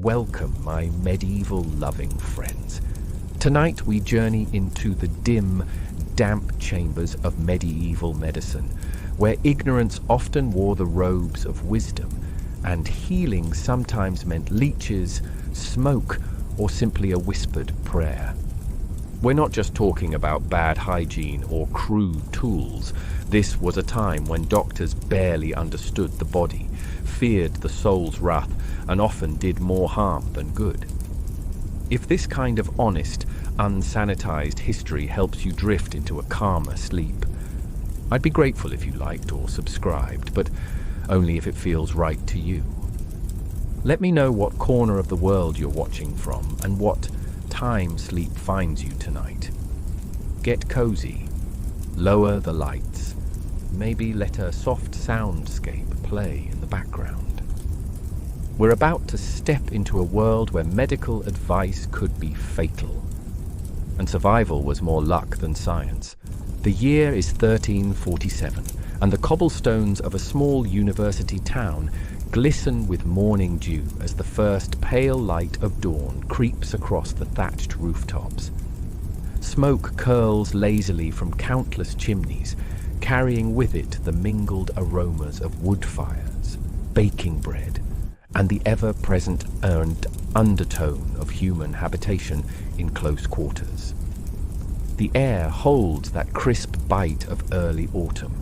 Welcome, my medieval loving friends. Tonight we journey into the dim, damp chambers of medieval medicine, where ignorance often wore the robes of wisdom, and healing sometimes meant leeches, smoke, or simply a whispered prayer. We're not just talking about bad hygiene or crude tools. This was a time when doctors barely understood the body, feared the soul's wrath, and often did more harm than good. If this kind of honest, unsanitized history helps you drift into a calmer sleep, I'd be grateful if you liked or subscribed, but only if it feels right to you. Let me know what corner of the world you're watching from and what time sleep finds you tonight. Get cozy, lower the lights, maybe let a soft soundscape play in the background. We're about to step into a world where medical advice could be fatal, and survival was more luck than science. The year is 1347, and the cobblestones of a small university town glisten with morning dew as the first pale light of dawn creeps across the thatched rooftops. Smoke curls lazily from countless chimneys, carrying with it the mingled aromas of wood fires, baking bread, and the ever-present earned undertone of human habitation in close quarters. The air holds that crisp bite of early autumn,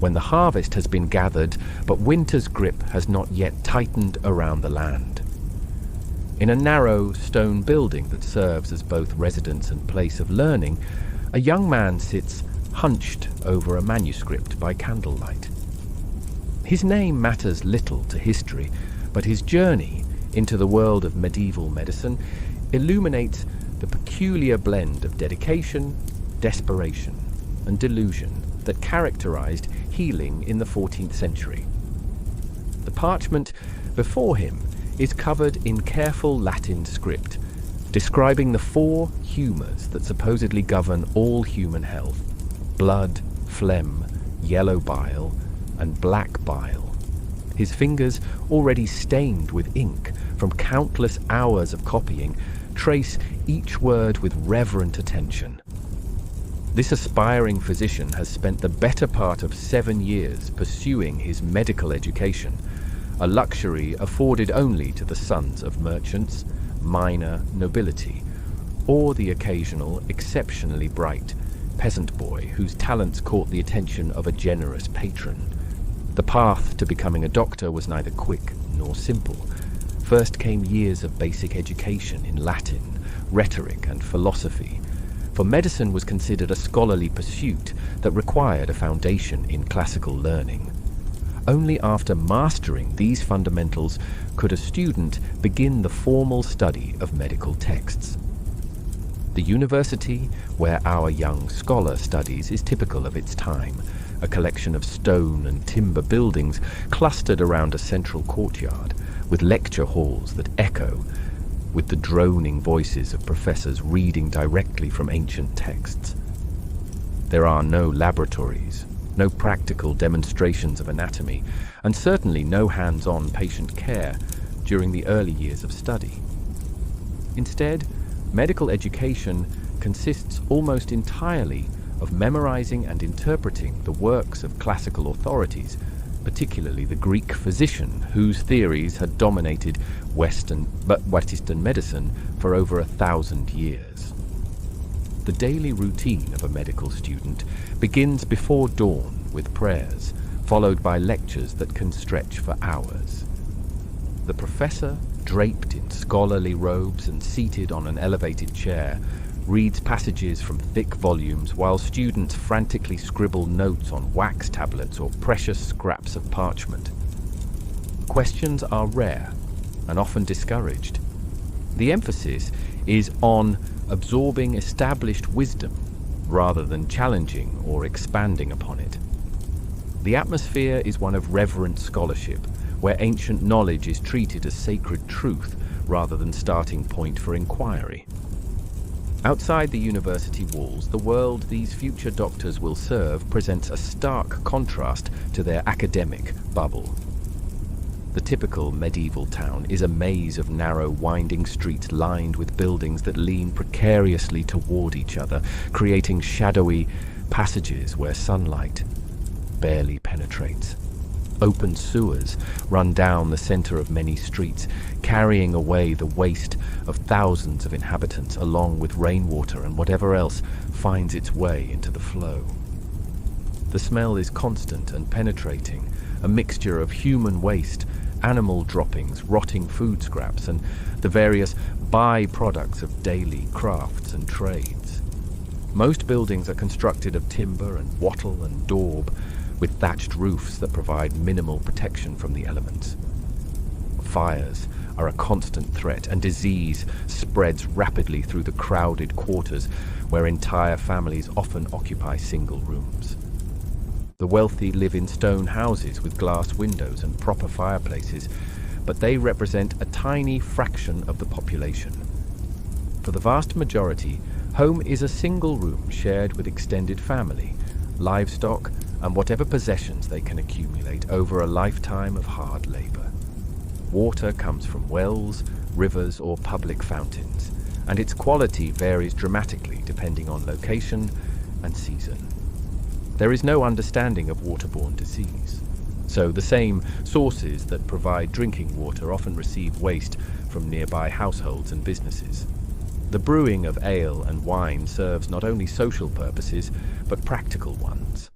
when the harvest has been gathered, but winter's grip has not yet tightened around the land. In a narrow stone building that serves as both residence and place of learning, a young man sits hunched over a manuscript by candlelight. His name matters little to history, but his journey into the world of medieval medicine illuminates the peculiar blend of dedication, desperation, and delusion that characterized healing in the 14th century. The parchment before him is covered in careful Latin script, describing the four humours that supposedly govern all human health: blood, phlegm, yellow bile, and black bile. His fingers, already stained with ink from countless hours of copying, trace each word with reverent attention. This aspiring physician has spent the better part of 7 years pursuing his medical education, a luxury afforded only to the sons of merchants, minor nobility, or the occasional, exceptionally bright peasant boy whose talents caught the attention of a generous patron. The path to becoming a doctor was neither quick nor simple. First came years of basic education in Latin, rhetoric, and philosophy, for medicine was considered a scholarly pursuit that required a foundation in classical learning. Only after mastering these fundamentals could a student begin the formal study of medical texts. The university where our young scholar studies is typical of its time, a collection of stone and timber buildings clustered around a central courtyard, with lecture halls that echo with the droning voices of professors reading directly from ancient texts. There are no laboratories, no practical demonstrations of anatomy, and certainly no hands-on patient care during the early years of study. Instead, medical education consists almost entirely of memorizing and interpreting the works of classical authorities, particularly the Greek physician whose theories had dominated Western medicine for over 1,000 years. The daily routine of a medical student begins before dawn with prayers, followed by lectures that can stretch for hours. The professor, draped in scholarly robes and seated on an elevated chair, reads passages from thick volumes while students frantically scribble notes on wax tablets or precious scraps of parchment. Questions are rare and often discouraged. The emphasis is on absorbing established wisdom rather than challenging or expanding upon it. The atmosphere is one of reverent scholarship, where ancient knowledge is treated as sacred truth rather than starting point for inquiry. Outside the university walls, the world these future doctors will serve presents a stark contrast to their academic bubble. The typical medieval town is a maze of narrow, winding streets lined with buildings that lean precariously toward each other, creating shadowy passages where sunlight barely penetrates. Open sewers run down the center of many streets, carrying away the waste of thousands of inhabitants, along with rainwater and whatever else finds its way into the flow. The smell is constant and penetrating, a mixture of human waste, animal droppings, rotting food scraps, and the various by-products of daily crafts and trades. Most buildings are constructed of timber and wattle and daub, with thatched roofs that provide minimal protection from the elements. Fires are a constant threat, and disease spreads rapidly through the crowded quarters where entire families often occupy single rooms. The wealthy live in stone houses with glass windows and proper fireplaces, but they represent a tiny fraction of the population. For the vast majority, home is a single room shared with extended family, livestock, and whatever possessions they can accumulate over a lifetime of hard labor. Water comes from wells, rivers, or public fountains, and its quality varies dramatically depending on location and season. There is no understanding of waterborne disease, so the same sources that provide drinking water often receive waste from nearby households and businesses. The brewing of ale and wine serves not only social purposes, but practical ones,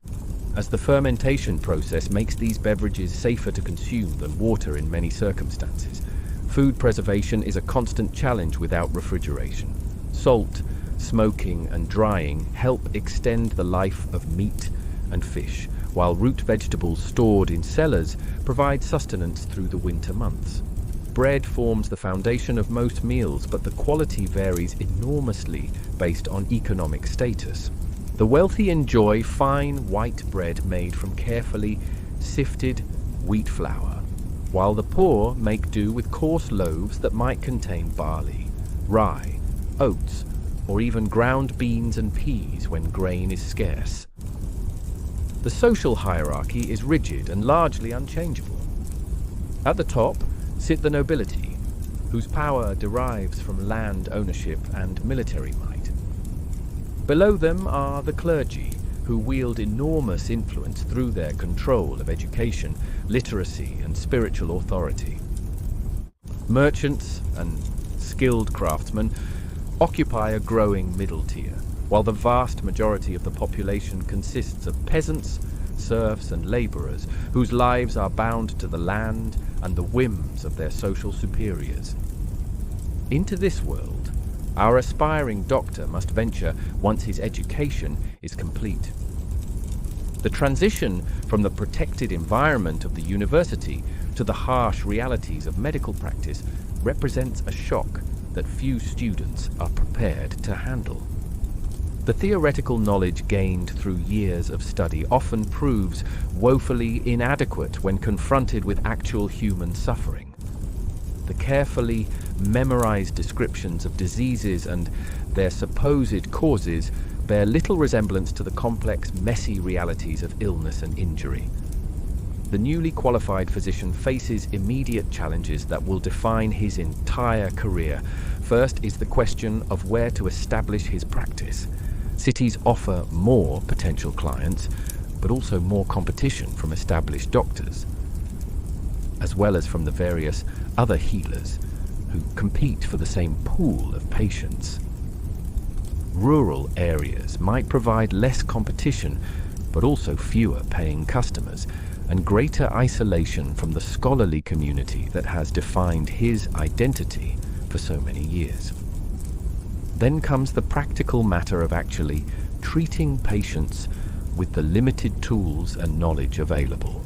as the fermentation process makes these beverages safer to consume than water in many circumstances. Food preservation is a constant challenge without refrigeration. Salt, smoking, and drying help extend the life of meat and fish, while root vegetables stored in cellars provide sustenance through the winter months. Bread forms the foundation of most meals, but the quality varies enormously based on economic status. The wealthy enjoy fine white bread made from carefully sifted wheat flour, while the poor make do with coarse loaves that might contain barley, rye, oats, or even ground beans and peas when grain is scarce. The social hierarchy is rigid and largely unchangeable. At the top sit the nobility, whose power derives from land ownership and military might. Below them are the clergy, who wield enormous influence through their control of education, literacy, and spiritual authority. Merchants and skilled craftsmen occupy a growing middle tier, while the vast majority of the population consists of peasants, serfs, and laborers whose lives are bound to the land and the whims of their social superiors. Into this world, our aspiring doctor must venture once his education is complete. The transition from the protected environment of the university to the harsh realities of medical practice represents a shock that few students are prepared to handle. The theoretical knowledge gained through years of study often proves woefully inadequate when confronted with actual human suffering. The carefully memorized descriptions of diseases and their supposed causes bear little resemblance to the complex, messy realities of illness and injury. The newly qualified physician faces immediate challenges that will define his entire career. First is the question of where to establish his practice. Cities offer more potential clients, but also more competition from established doctors, as well as from the various other healers who compete for the same pool of patients. Rural areas might provide less competition, but also fewer paying customers, and greater isolation from the scholarly community that has defined his identity for so many years. Then comes the practical matter of actually treating patients with the limited tools and knowledge available.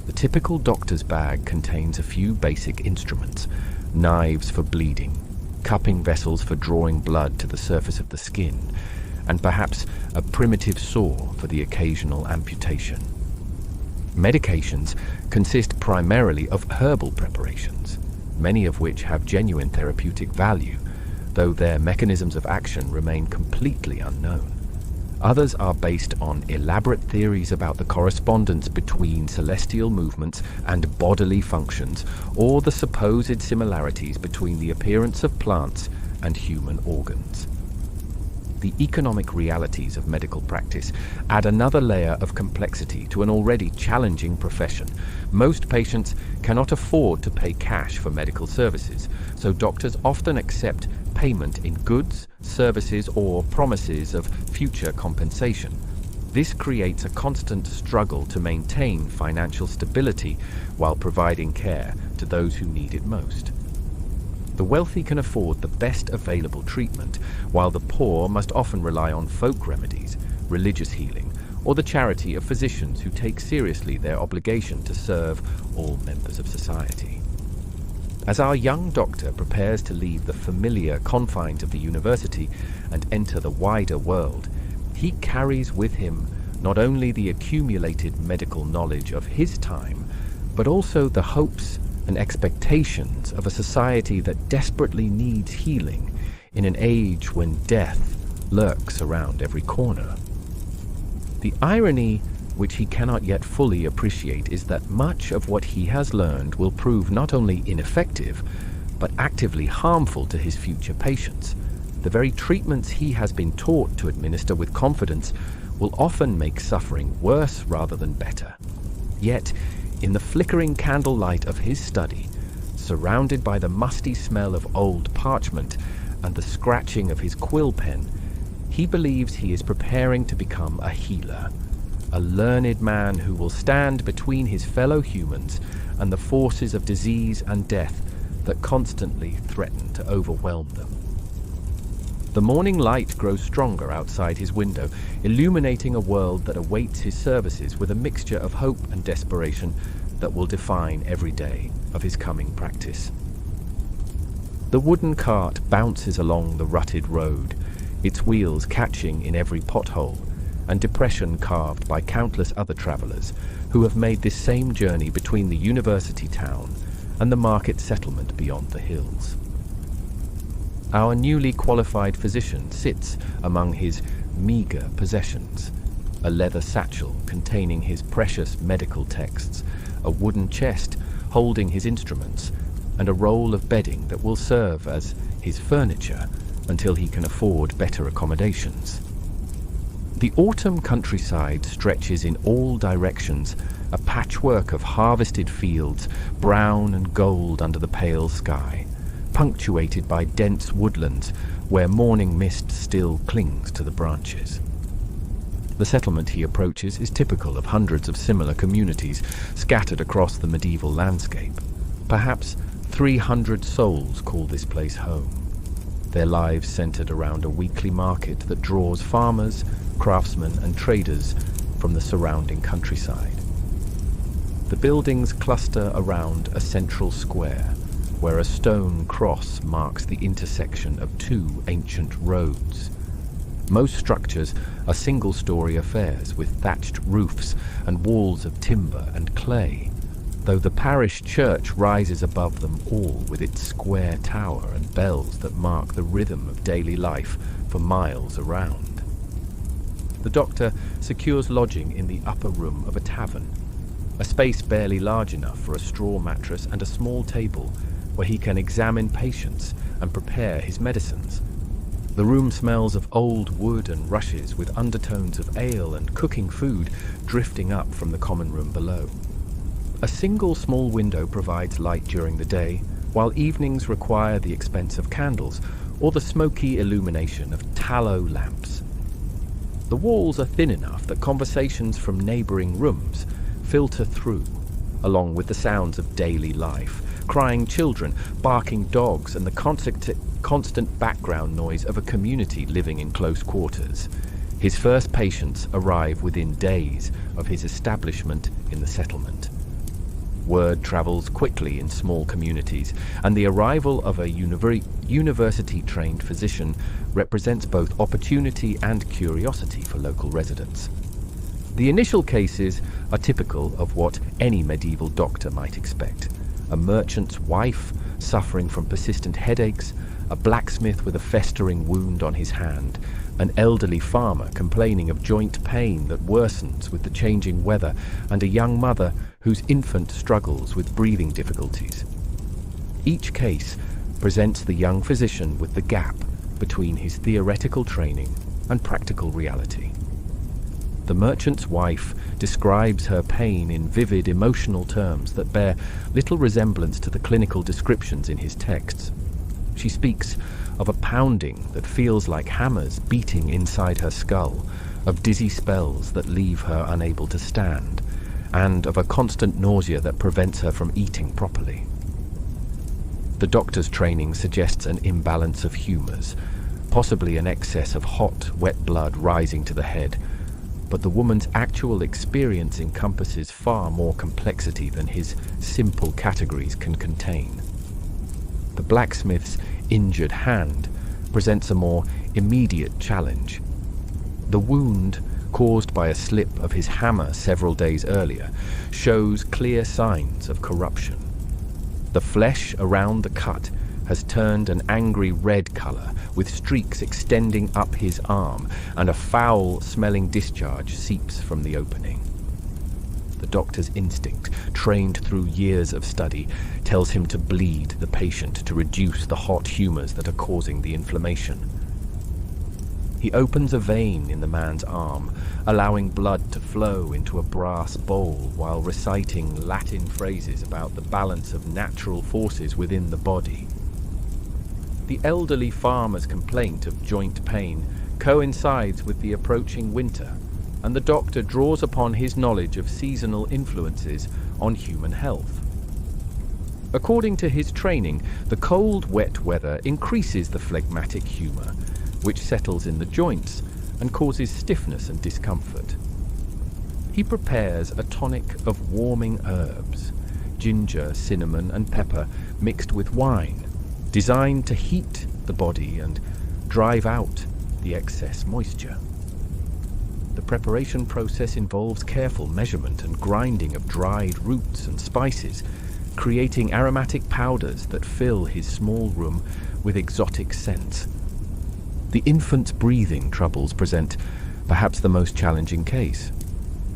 The typical doctor's bag contains a few basic instruments: knives for bleeding, cupping vessels for drawing blood to the surface of the skin, and perhaps a primitive saw for the occasional amputation. Medications consist primarily of herbal preparations, many of which have genuine therapeutic value, though their mechanisms of action remain completely unknown. Others are based on elaborate theories about the correspondence between celestial movements and bodily functions, or the supposed similarities between the appearance of plants and human organs. The economic realities of medical practice add another layer of complexity to an already challenging profession. Most patients cannot afford to pay cash for medical services, so doctors often accept payment in goods, services, or promises of future compensation. This creates a constant struggle to maintain financial stability while providing care to those who need it most. The wealthy can afford the best available treatment, while the poor must often rely on folk remedies, religious healing, or the charity of physicians who take seriously their obligation to serve all members of society. As our young doctor prepares to leave the familiar confines of the university and enter the wider world, he carries with him not only the accumulated medical knowledge of his time, but also the hopes and expectations of a society that desperately needs healing in an age when death lurks around every corner. The irony, which he cannot yet fully appreciate, is that much of what he has learned will prove not only ineffective, but actively harmful to his future patients. The very treatments he has been taught to administer with confidence will often make suffering worse rather than better. Yet, in the flickering candlelight of his study, surrounded by the musty smell of old parchment and the scratching of his quill pen, he believes he is preparing to become a healer, a learned man who will stand between his fellow humans and the forces of disease and death that constantly threaten to overwhelm them. The morning light grows stronger outside his window, illuminating a world that awaits his services with a mixture of hope and desperation that will define every day of his coming practice. The wooden cart bounces along the rutted road, its wheels catching in every pothole and depression carved by countless other travelers who have made this same journey between the university town and the market settlement beyond the hills. Our newly qualified physician sits among his meager possessions, a leather satchel containing his precious medical texts, a wooden chest holding his instruments, and a roll of bedding that will serve as his furniture until he can afford better accommodations. The autumn countryside stretches in all directions, a patchwork of harvested fields, brown and gold under the pale sky, punctuated by dense woodlands where morning mist still clings to the branches. The settlement he approaches is typical of hundreds of similar communities scattered across the medieval landscape. Perhaps 300 souls call this place home, their lives centered around a weekly market that draws farmers, craftsmen, and traders from the surrounding countryside. The buildings cluster around a central square, where a stone cross marks the intersection of two ancient roads. Most structures are single-story affairs with thatched roofs and walls of timber and clay, though the parish church rises above them all with its square tower and bells that mark the rhythm of daily life for miles around. The doctor secures lodging in the upper room of a tavern, a space barely large enough for a straw mattress and a small table where he can examine patients and prepare his medicines. The room smells of old wood and rushes, with undertones of ale and cooking food drifting up from the common room below. A single small window provides light during the day, while evenings require the expense of candles or the smoky illumination of tallow lamps. The walls are thin enough that conversations from neighboring rooms filter through, along with the sounds of daily life, crying children, barking dogs, and the constant background noise of a community living in close quarters. His first patients arrive within days of his establishment in the settlement. Word travels quickly in small communities, and the arrival of a university-trained physician represents both opportunity and curiosity for local residents. The initial cases are typical of what any medieval doctor might expect: a merchant's wife suffering from persistent headaches, a blacksmith with a festering wound on his hand, an elderly farmer complaining of joint pain that worsens with the changing weather, and a young mother whose infant struggles with breathing difficulties. Each case presents the young physician with the gap between his theoretical training and practical reality. The merchant's wife describes her pain in vivid emotional terms that bear little resemblance to the clinical descriptions in his texts. She speaks of a pounding that feels like hammers beating inside her skull, of dizzy spells that leave her unable to stand, and of a constant nausea that prevents her from eating properly. The doctor's training suggests an imbalance of humours, possibly an excess of hot, wet blood rising to the head, but the woman's actual experience encompasses far more complexity than his simple categories can contain. The blacksmith's injured hand presents a more immediate challenge. The wound, caused by a slip of his hammer several days earlier, shows clear signs of corruption. The flesh around the cut has turned an angry red color, with streaks extending up his arm, and a foul-smelling discharge seeps from the opening. The doctor's instinct, trained through years of study, tells him to bleed the patient to reduce the hot humors that are causing the inflammation. He opens a vein in the man's arm, allowing blood to flow into a brass bowl while reciting Latin phrases about the balance of natural forces within the body. The elderly farmer's complaint of joint pain coincides with the approaching winter, and the doctor draws upon his knowledge of seasonal influences on human health. According to his training, the cold, wet weather increases the phlegmatic humor, which settles in the joints and causes stiffness and discomfort. He prepares a tonic of warming herbs, ginger, cinnamon, and pepper mixed with wine, designed to heat the body and drive out the excess moisture. The preparation process involves careful measurement and grinding of dried roots and spices, creating aromatic powders that fill his small room with exotic scents. The infant's breathing troubles present perhaps the most challenging case.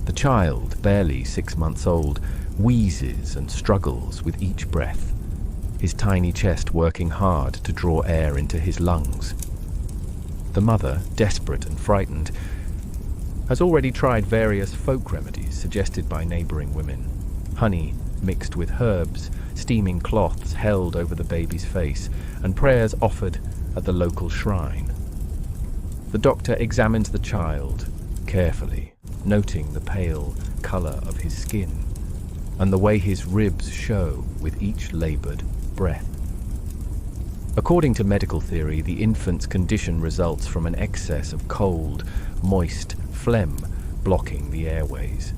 The child, barely 6 months old, wheezes and struggles with each breath, his tiny chest working hard to draw air into his lungs. The mother, desperate and frightened, has already tried various folk remedies suggested by neighboring women. Honey mixed with herbs, steaming cloths held over the baby's face, and prayers offered at the local shrine. The doctor examines the child carefully, noting the pale color of his skin and the way his ribs show with each labored breath. According to medical theory, the infant's condition results from an excess of cold, moist phlegm blocking the airways.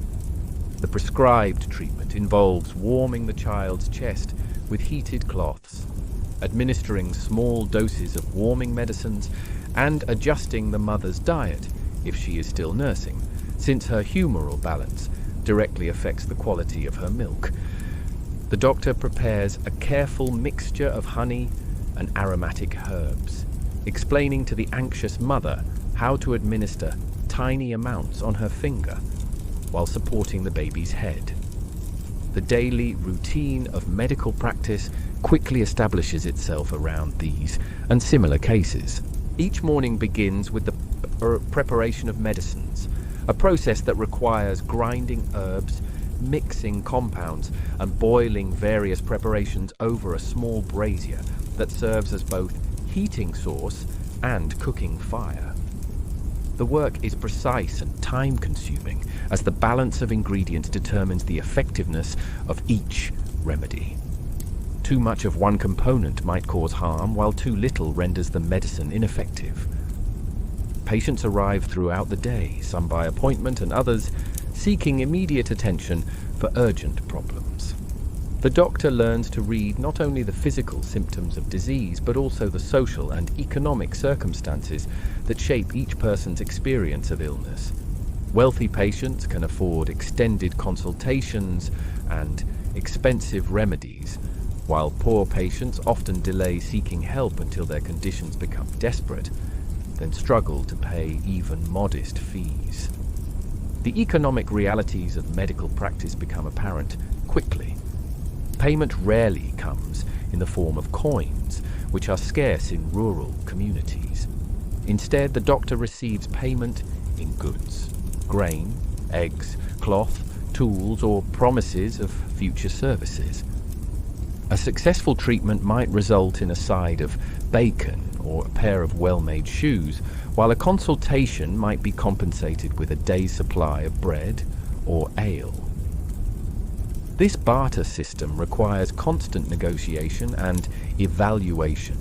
The prescribed treatment involves warming the child's chest with heated cloths, administering small doses of warming medicines, and adjusting the mother's diet if she is still nursing, since her humoral balance directly affects the quality of her milk. The doctor prepares a careful mixture of honey and aromatic herbs, explaining to the anxious mother how to administer tiny amounts on her finger while supporting the baby's head. The daily routine of medical practice quickly establishes itself around these and similar cases. Each morning begins with the preparation of medicines, a process that requires grinding herbs, mixing compounds, and boiling various preparations over a small brazier that serves as both heating source and cooking fire. The work is precise and time-consuming, as the balance of ingredients determines the effectiveness of each remedy. Too much of one component might cause harm, while too little renders the medicine ineffective. Patients arrive throughout the day, some by appointment and others seeking immediate attention for urgent problems. The doctor learns to read not only the physical symptoms of disease, but also the social and economic circumstances that shape each person's experience of illness. Wealthy patients can afford extended consultations and expensive remedies, while poor patients often delay seeking help until their conditions become desperate. then struggle to pay even modest fees. The economic realities of medical practice become apparent quickly. Payment rarely comes in the form of coins, which are scarce in rural communities. Instead, the doctor receives payment in goods: grain, eggs, cloth, tools, or promises of future services. A successful treatment might result in a side of bacon or a pair of well-made shoes, while a consultation might be compensated with a day's supply of bread or ale. This barter system requires constant negotiation and evaluation,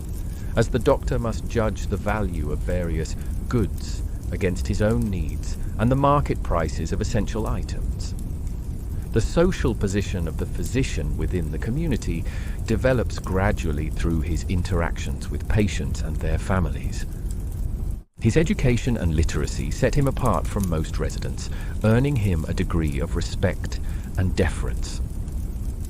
as the doctor must judge the value of various goods against his own needs and the market prices of essential items. The social position of the physician within the community develops gradually through his interactions with patients and their families. His education and literacy set him apart from most residents, earning him a degree of respect and deference.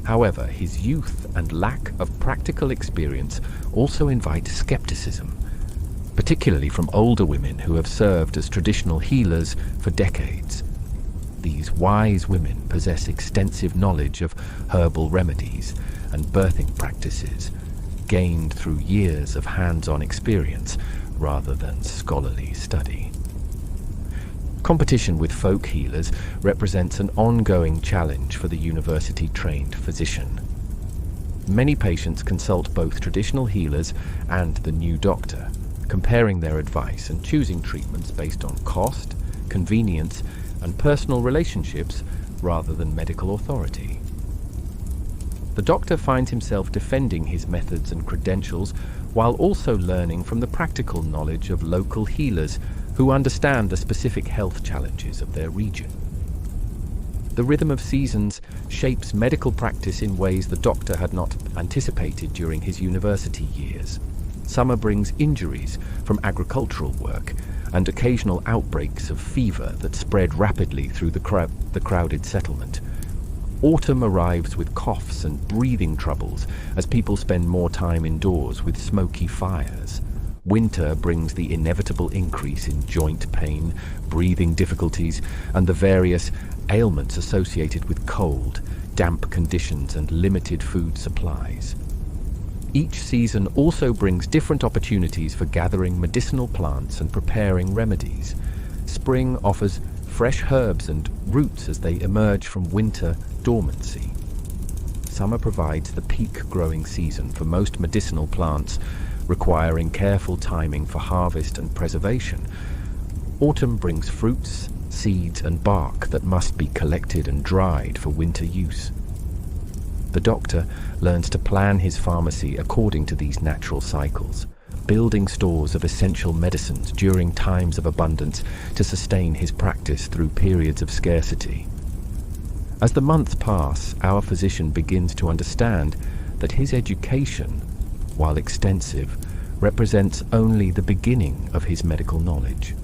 However, his youth and lack of practical experience also invite skepticism, particularly from older women who have served as traditional healers for decades. These wise women possess extensive knowledge of herbal remedies and birthing practices, gained through years of hands-on experience rather than scholarly study. Competition with folk healers represents an ongoing challenge for the university-trained physician. Many patients consult both traditional healers and the new doctor, comparing their advice and choosing treatments based on cost, convenience, and personal relationships rather than medical authority. The doctor finds himself defending his methods and credentials while also learning from the practical knowledge of local healers who understand the specific health challenges of their region. The rhythm of seasons shapes medical practice in ways the doctor had not anticipated during his university years. Summer brings injuries from agricultural work and occasional outbreaks of fever that spread rapidly through the crowded settlement. Autumn arrives with coughs and breathing troubles as people spend more time indoors with smoky fires. Winter brings the inevitable increase in joint pain, breathing difficulties, and the various ailments associated with cold, damp conditions and limited food supplies. Each season also brings different opportunities for gathering medicinal plants and preparing remedies. Spring offers fresh herbs and roots as they emerge from winter dormancy. Summer provides the peak growing season for most medicinal plants, requiring careful timing for harvest and preservation. Autumn brings fruits, seeds, and bark that must be collected and dried for winter use. The doctor learns to plan his pharmacy according to these natural cycles, building stores of essential medicines during times of abundance to sustain his practice through periods of scarcity. As the months pass, our physician begins to understand that his education, while extensive, represents only the beginning of his medical knowledge.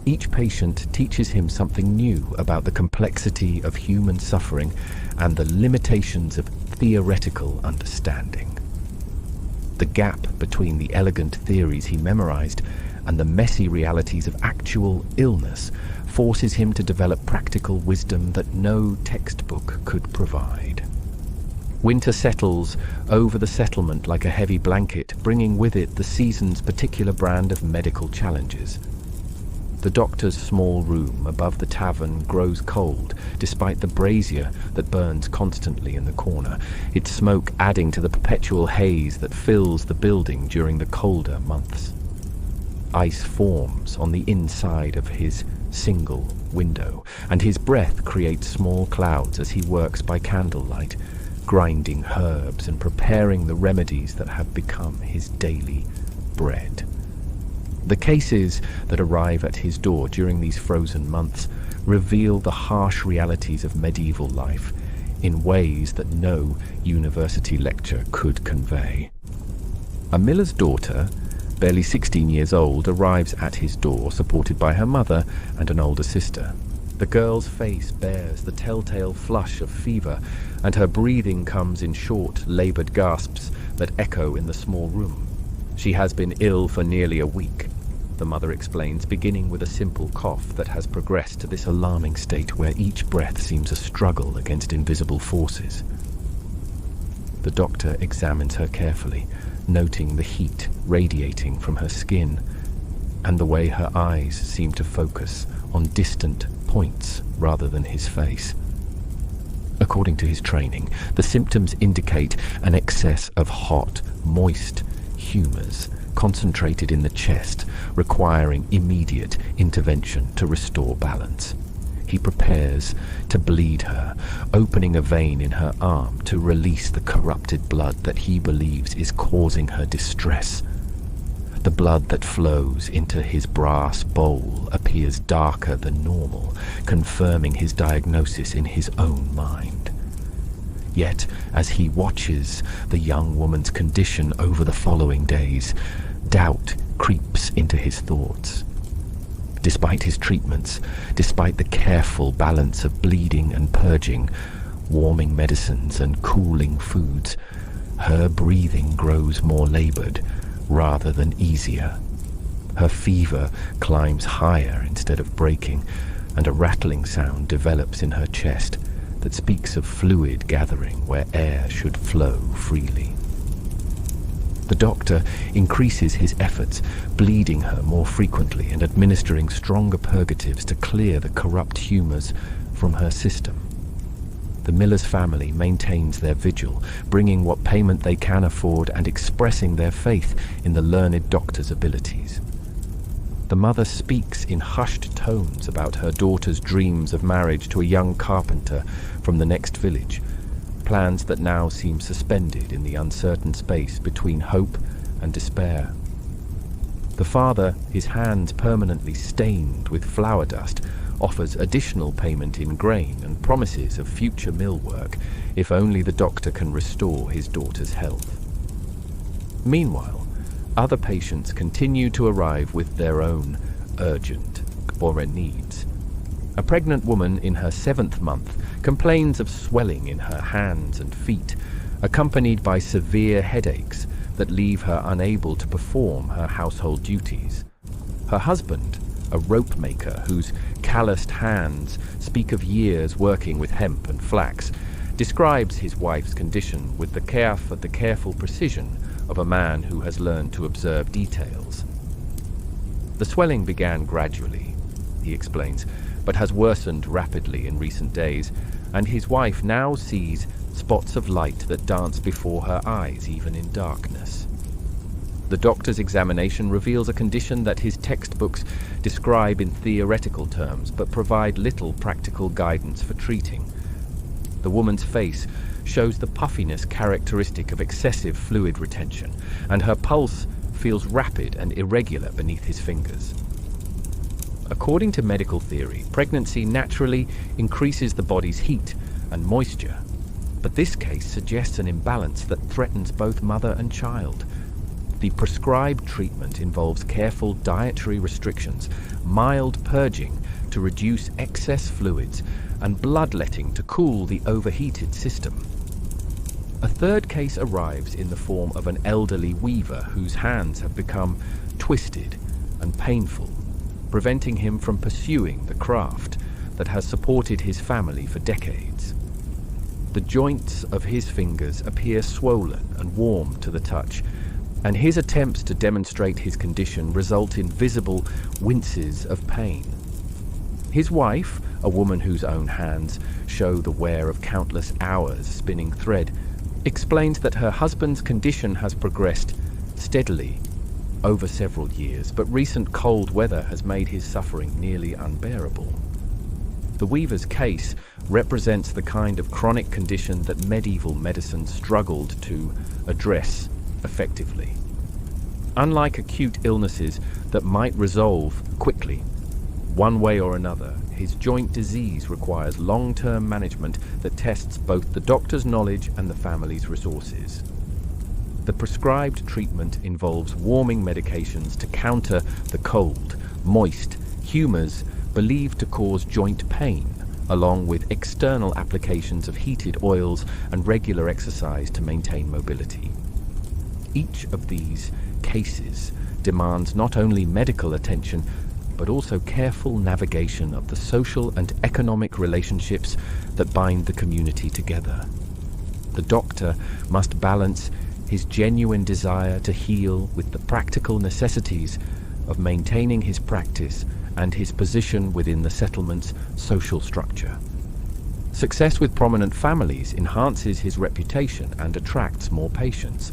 Each patient teaches him something new about the complexity of human suffering and the limitations of theoretical understanding. The gap between the elegant theories he memorized and the messy realities of actual illness forces him to develop practical wisdom that no textbook could provide. Winter settles over the settlement like a heavy blanket, bringing with it the season's particular brand of medical challenges. The doctor's small room above the tavern grows cold, despite the brazier that burns constantly in the corner, its smoke adding to the perpetual haze that fills the building during the colder months. Ice forms on the inside of his single window, and his breath creates small clouds as he works by candlelight, grinding herbs and preparing the remedies that have become his daily bread. The cases that arrive at his door during these frozen months reveal the harsh realities of medieval life in ways that no university lecture could convey. A miller's daughter, barely 16 years old, arrives at his door supported by her mother and an older sister. The girl's face bears the telltale flush of fever, and her breathing comes in short, labored gasps that echo in the small room. She has been ill for nearly a week. the mother explains, beginning with a simple cough that has progressed to this alarming state where each breath seems a struggle against invisible forces. The doctor examines her carefully, noting the heat radiating from her skin and the way her eyes seem to focus on distant points rather than his face. According to his training, the symptoms indicate an excess of hot, moist humours concentrated in the chest, requiring immediate intervention to restore balance. He prepares to bleed her, opening a vein in her arm to release the corrupted blood that he believes is causing her distress. The blood that flows into his brass bowl appears darker than normal, confirming his diagnosis in his own mind. Yet, as he watches the young woman's condition over the following days, doubt creeps into his thoughts. Despite his treatments, despite the careful balance of bleeding and purging, warming medicines and cooling foods, her breathing grows more labored rather than easier. Her fever climbs higher instead of breaking, and a rattling sound develops in her chest that speaks of fluid gathering where air should flow freely. The doctor increases his efforts, bleeding her more frequently and administering stronger purgatives to clear the corrupt humours from her system. The Miller's family maintains their vigil, bringing what payment they can afford and expressing their faith in the learned doctor's abilities. The mother speaks in hushed tones about her daughter's dreams of marriage to a young carpenter from the next village, plans that now seem suspended in the uncertain space between hope and despair. The father, his hands permanently stained with flour dust, offers additional payment in grain and promises of future mill work if only the doctor can restore his daughter's health. Meanwhile, other patients continue to arrive with their own urgent needs. A pregnant woman in her 7th month complains of swelling in her hands and feet, accompanied by severe headaches that leave her unable to perform her household duties. Her husband, a rope maker whose calloused hands speak of years working with hemp and flax, describes his wife's condition with the careful precision of a man who has learned to observe details. The swelling began gradually, he explains, but has worsened rapidly in recent days, and his wife now sees spots of light that dance before her eyes even in darkness. The doctor's examination reveals a condition that his textbooks describe in theoretical terms but provide little practical guidance for treating. The woman's face shows the puffiness characteristic of excessive fluid retention, and her pulse feels rapid and irregular beneath his fingers. According to medical theory, pregnancy naturally increases the body's heat and moisture, but this case suggests an imbalance that threatens both mother and child. The prescribed treatment involves careful dietary restrictions, mild purging to reduce excess fluids, and bloodletting to cool the overheated system. A third case arrives in the form of an elderly weaver whose hands have become twisted and painful, preventing him from pursuing the craft that has supported his family for decades. The joints of his fingers appear swollen and warm to the touch, and his attempts to demonstrate his condition result in visible winces of pain. His wife, a woman whose own hands show the wear of countless hours spinning thread, explains that her husband's condition has progressed steadily over several years, but recent cold weather has made his suffering nearly unbearable. The weaver's case represents the kind of chronic condition that medieval medicine struggled to address effectively. Unlike acute illnesses that might resolve quickly, one way or another, his joint disease requires long-term management that tests both the doctor's knowledge and the family's resources. The prescribed treatment involves warming medications to counter the cold, moist humours believed to cause joint pain, along with external applications of heated oils and regular exercise to maintain mobility. Each of these cases demands not only medical attention, but also careful navigation of the social and economic relationships that bind the community together. The doctor must balance his genuine desire to heal with the practical necessities of maintaining his practice and his position within the settlement's social structure. Success with prominent families enhances his reputation and attracts more patients,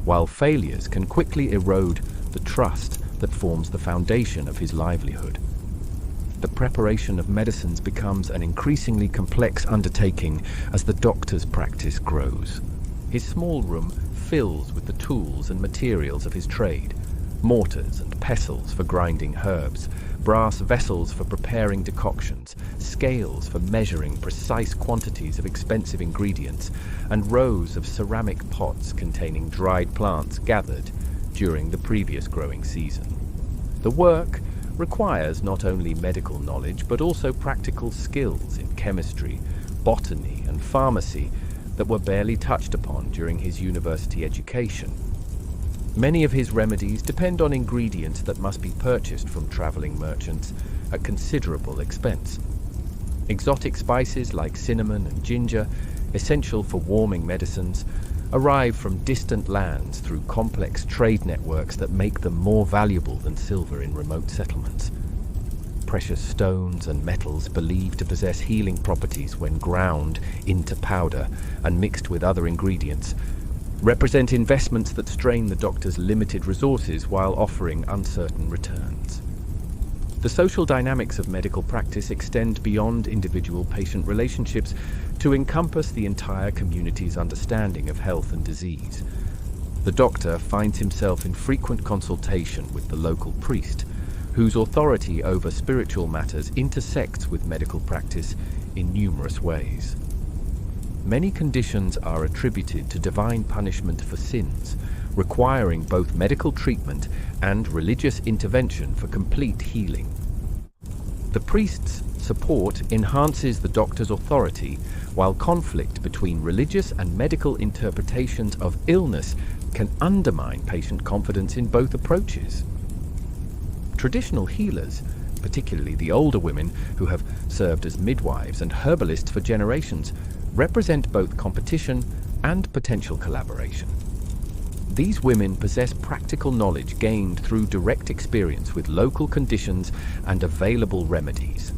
while failures can quickly erode the trust that forms the foundation of his livelihood. The preparation of medicines becomes an increasingly complex undertaking as the doctor's practice grows. His small room fills with the tools and materials of his trade: mortars and pestles for grinding herbs, brass vessels for preparing decoctions, scales for measuring precise quantities of expensive ingredients, and rows of ceramic pots containing dried plants gathered during the previous growing season. The work requires not only medical knowledge but also practical skills in chemistry, botany, and pharmacy that were barely touched upon during his university education. Many of his remedies depend on ingredients that must be purchased from traveling merchants at considerable expense. Exotic spices like cinnamon and ginger, essential for warming medicines, arrive from distant lands through complex trade networks that make them more valuable than silver in remote settlements. Precious stones and metals believed to possess healing properties when ground into powder and mixed with other ingredients represent investments that strain the doctor's limited resources while offering uncertain returns. The social dynamics of medical practice extend beyond individual patient relationships to encompass the entire community's understanding of health and disease. The doctor finds himself in frequent consultation with the local priest, whose authority over spiritual matters intersects with medical practice in numerous ways. Many conditions are attributed to divine punishment for sins, requiring both medical treatment and religious intervention for complete healing. The priest's support enhances the doctor's authority, while conflict between religious and medical interpretations of illness can undermine patient confidence in both approaches. Traditional healers, particularly the older women who have served as midwives and herbalists for generations, represent both competition and potential collaboration. These women possess practical knowledge gained through direct experience with local conditions and available remedies.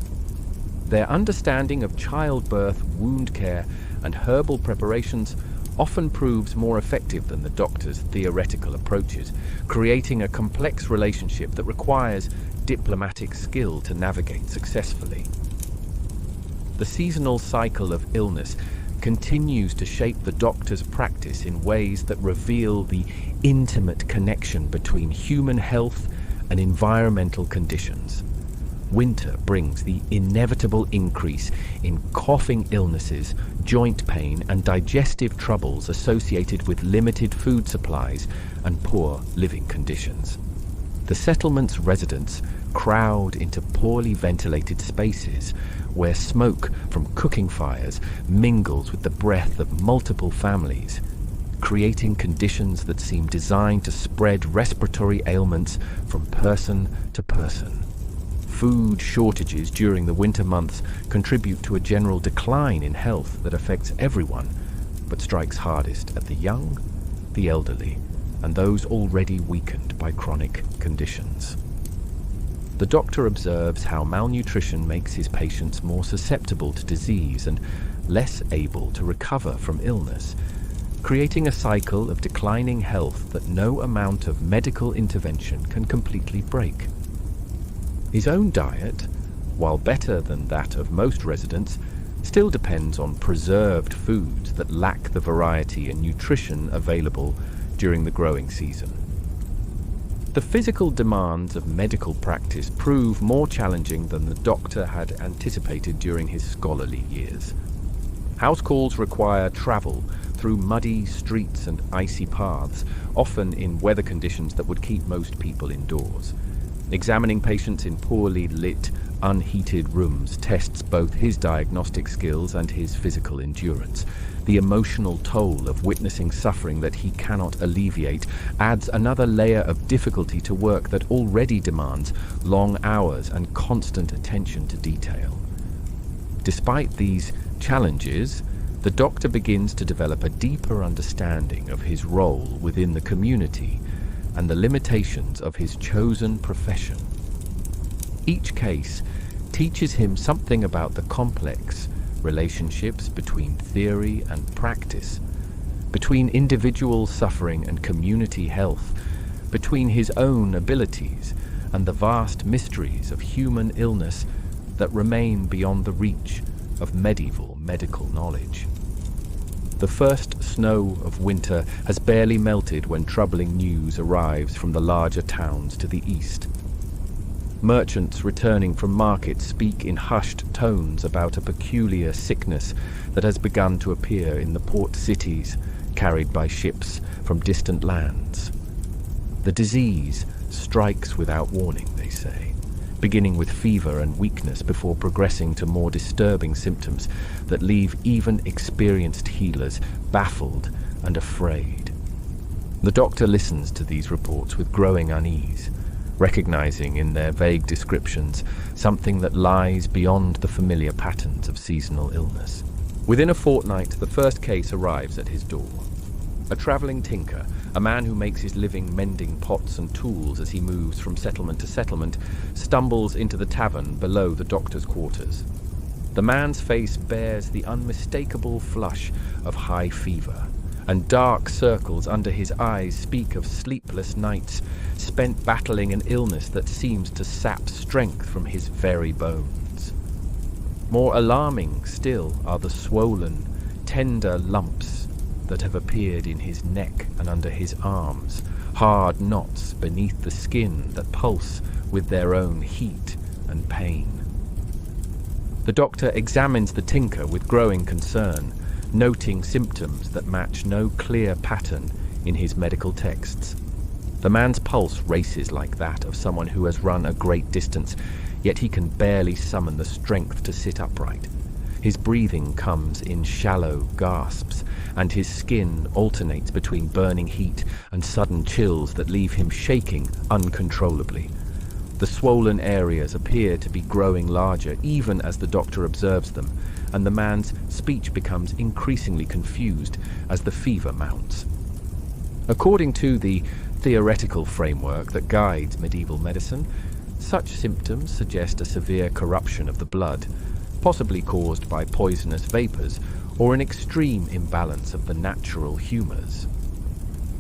Their understanding of childbirth, wound care, and herbal preparations often proves more effective than the doctor's theoretical approaches, creating a complex relationship that requires diplomatic skill to navigate successfully. The seasonal cycle of illness continues to shape the doctor's practice in ways that reveal the intimate connection between human health and environmental conditions. Winter brings the inevitable increase in coughing illnesses, joint pain, and digestive troubles associated with limited food supplies and poor living conditions. The settlement's residents crowd into poorly ventilated spaces where smoke from cooking fires mingles with the breath of multiple families, creating conditions that seem designed to spread respiratory ailments from person to person. Food shortages during the winter months contribute to a general decline in health that affects everyone, but strikes hardest at the young, the elderly, and those already weakened by chronic conditions. The doctor observes how malnutrition makes his patients more susceptible to disease and less able to recover from illness, creating a cycle of declining health that no amount of medical intervention can completely break. His own diet, while better than that of most residents, still depends on preserved foods that lack the variety and nutrition available during the growing season. The physical demands of medical practice prove more challenging than the doctor had anticipated during his scholarly years. House calls require travel through muddy streets and icy paths, often in weather conditions that would keep most people indoors. Examining patients in poorly lit, unheated rooms tests both his diagnostic skills and his physical endurance. The emotional toll of witnessing suffering that he cannot alleviate adds another layer of difficulty to work that already demands long hours and constant attention to detail. Despite these challenges, the Doctor begins to develop a deeper understanding of his role within the community and the limitations of his chosen profession. Each case teaches him something about the complex relationships between theory and practice, between individual suffering and community health, between his own abilities and the vast mysteries of human illness that remain beyond the reach of medieval medical knowledge. The first snow of winter has barely melted when troubling news arrives from the larger towns to the east. Merchants returning from market speak in hushed tones about a peculiar sickness that has begun to appear in the port cities carried by ships from distant lands. The disease strikes without warning, they say, beginning with fever and weakness before progressing to more disturbing symptoms that leave even experienced healers baffled and afraid. The Doctor listens to these reports with growing unease, recognizing in their vague descriptions something that lies beyond the familiar patterns of seasonal illness. Within a fortnight, the first case arrives at his door. A traveling tinker, a man who makes his living mending pots and tools as he moves from settlement to settlement, stumbles into the tavern below the Doctor's quarters. The man's face bears the unmistakable flush of high fever, and dark circles under his eyes speak of sleepless nights spent battling an illness that seems to sap strength from his very bones. More alarming still are the swollen, tender lumps that have appeared in his neck and under his arms, hard knots beneath the skin that pulse with their own heat and pain. The Doctor examines the tinker with growing concern, noting symptoms that match no clear pattern in his medical texts. The man's pulse races like that of someone who has run a great distance, yet he can barely summon the strength to sit upright. His breathing comes in shallow gasps, and his skin alternates between burning heat and sudden chills that leave him shaking uncontrollably. The swollen areas appear to be growing larger even as the Doctor observes them, and the man's speech becomes increasingly confused as the fever mounts. According to the theoretical framework that guides medieval medicine, such symptoms suggest a severe corruption of the blood, possibly caused by poisonous vapors or an extreme imbalance of the natural humors.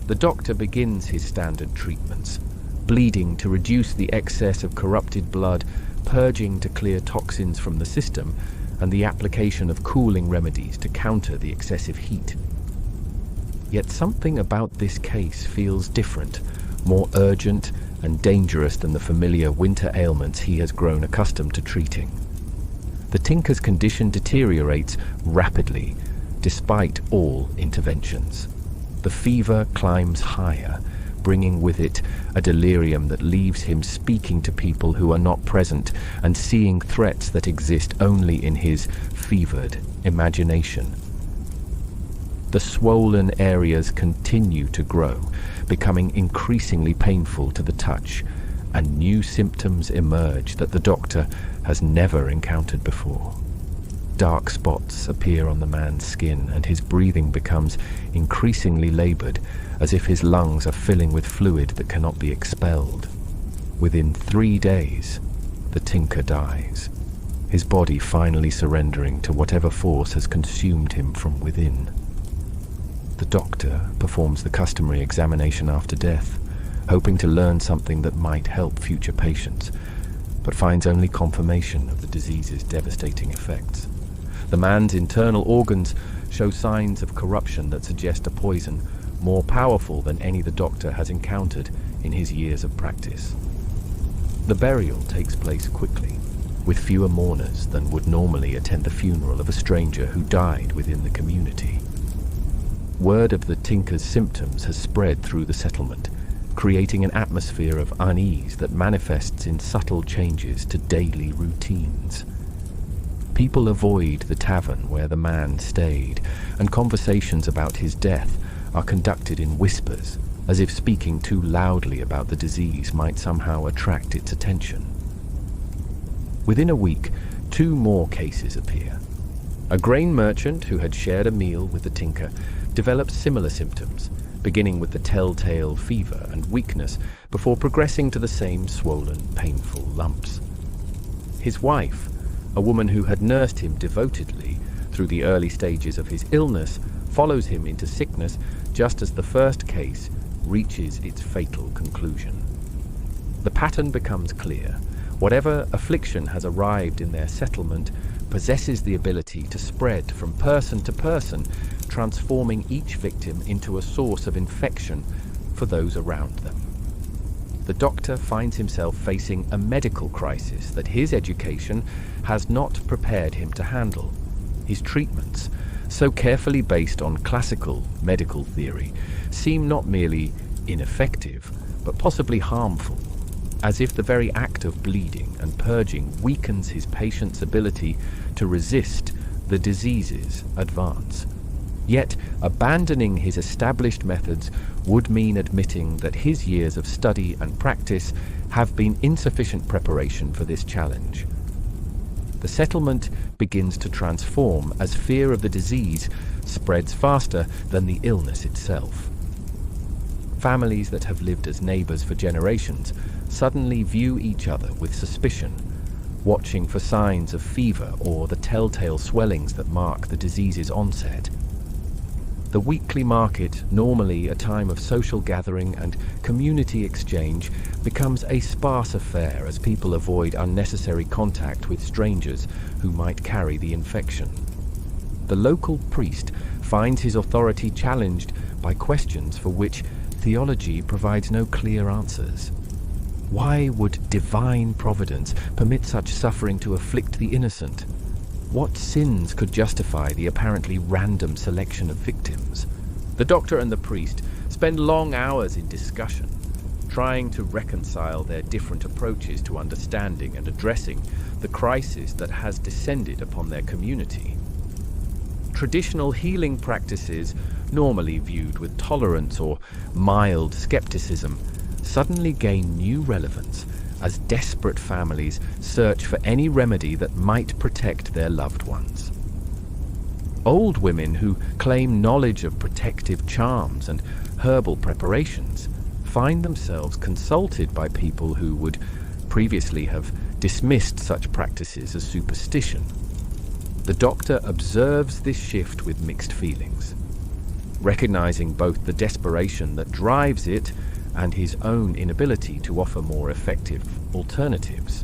The Doctor begins his standard treatments, bleeding to reduce the excess of corrupted blood, purging to clear toxins from the system, and the application of cooling remedies to counter the excessive heat. Yet something about this case feels different, more urgent and dangerous than the familiar winter ailments he has grown accustomed to treating. The tinker's condition deteriorates rapidly, despite all interventions. The fever climbs higher, bringing with it a delirium that leaves him speaking to people who are not present and seeing threats that exist only in his fevered imagination. The swollen areas continue to grow, becoming increasingly painful to the touch, and new symptoms emerge that the Doctor has never encountered before. Dark spots appear on the man's skin, and his breathing becomes increasingly labored, as if his lungs are filling with fluid that cannot be expelled. Within 3 days, the tinker dies, his body finally surrendering to whatever force has consumed him from within. The Doctor performs the customary examination after death, hoping to learn something that might help future patients, but finds only confirmation of the disease's devastating effects. The man's internal organs show signs of corruption that suggest a poison more powerful than any the Doctor has encountered in his years of practice. The burial takes place quickly, with fewer mourners than would normally attend the funeral of a stranger who died within the community. Word of the tinker's symptoms has spread through the settlement, creating an atmosphere of unease that manifests in subtle changes to daily routines. People avoid the tavern where the man stayed, and conversations about his death are conducted in whispers, as if speaking too loudly about the disease might somehow attract its attention. Within a week, 2 more cases appear. A grain merchant who had shared a meal with the tinker developed similar symptoms, beginning with the telltale fever and weakness before progressing to the same swollen, painful lumps. His wife, a woman who had nursed him devotedly through the early stages of his illness, follows him into sickness just as the first case reaches its fatal conclusion. The pattern becomes clear. Whatever affliction has arrived in their settlement possesses the ability to spread from person to person, transforming each victim into a source of infection for those around them. The doctor finds himself facing a medical crisis that his education has not prepared him to handle. His treatments, so carefully based on classical medical theory, seem not merely ineffective, but possibly harmful, as if the very act of bleeding and purging weakens his patient's ability to resist the disease's advance. Yet, abandoning his established methods would mean admitting that his years of study and practice have been insufficient preparation for this challenge. The settlement begins to transform as fear of the disease spreads faster than the illness itself. Families that have lived as neighbors for generations suddenly view each other with suspicion, watching for signs of fever or the telltale swellings that mark the disease's onset. The weekly market, normally a time of social gathering and community exchange, becomes a sparse affair as people avoid unnecessary contact with strangers who might carry the infection. The local priest finds his authority challenged by questions for which theology provides no clear answers. Why would divine providence permit such suffering to afflict the innocent? What sins could justify the apparently random selection of victims? The doctor and the priest spend long hours in discussion, trying to reconcile their different approaches to understanding and addressing the crisis that has descended upon their community. Traditional healing practices, normally viewed with tolerance or mild skepticism, suddenly gain new relevance as desperate families search for any remedy that might protect their loved ones. Old women who claim knowledge of protective charms and herbal preparations find themselves consulted by people who would previously have dismissed such practices as superstition. The doctor observes this shift with mixed feelings, recognizing both the desperation that drives it and his own inability to offer more effective alternatives.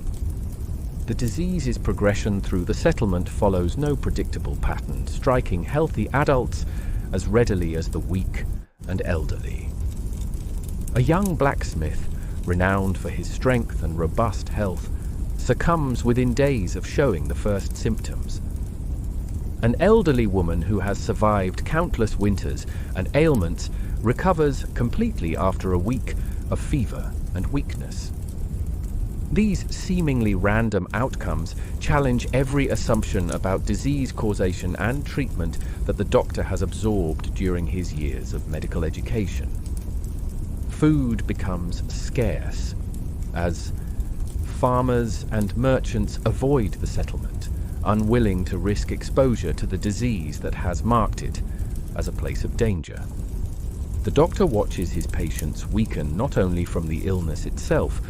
The disease's progression through the settlement follows no predictable pattern, striking healthy adults as readily as the weak and elderly. A young blacksmith, renowned for his strength and robust health, succumbs within days of showing the first symptoms. An elderly woman who has survived countless winters and ailments recovers completely after a week of fever and weakness. These seemingly random outcomes challenge every assumption about disease causation and treatment that the doctor has absorbed during his years of medical education. Food becomes scarce as farmers and merchants avoid the settlement, unwilling to risk exposure to the disease that has marked it as a place of danger. The doctor watches his patients weaken not only from the illness itself,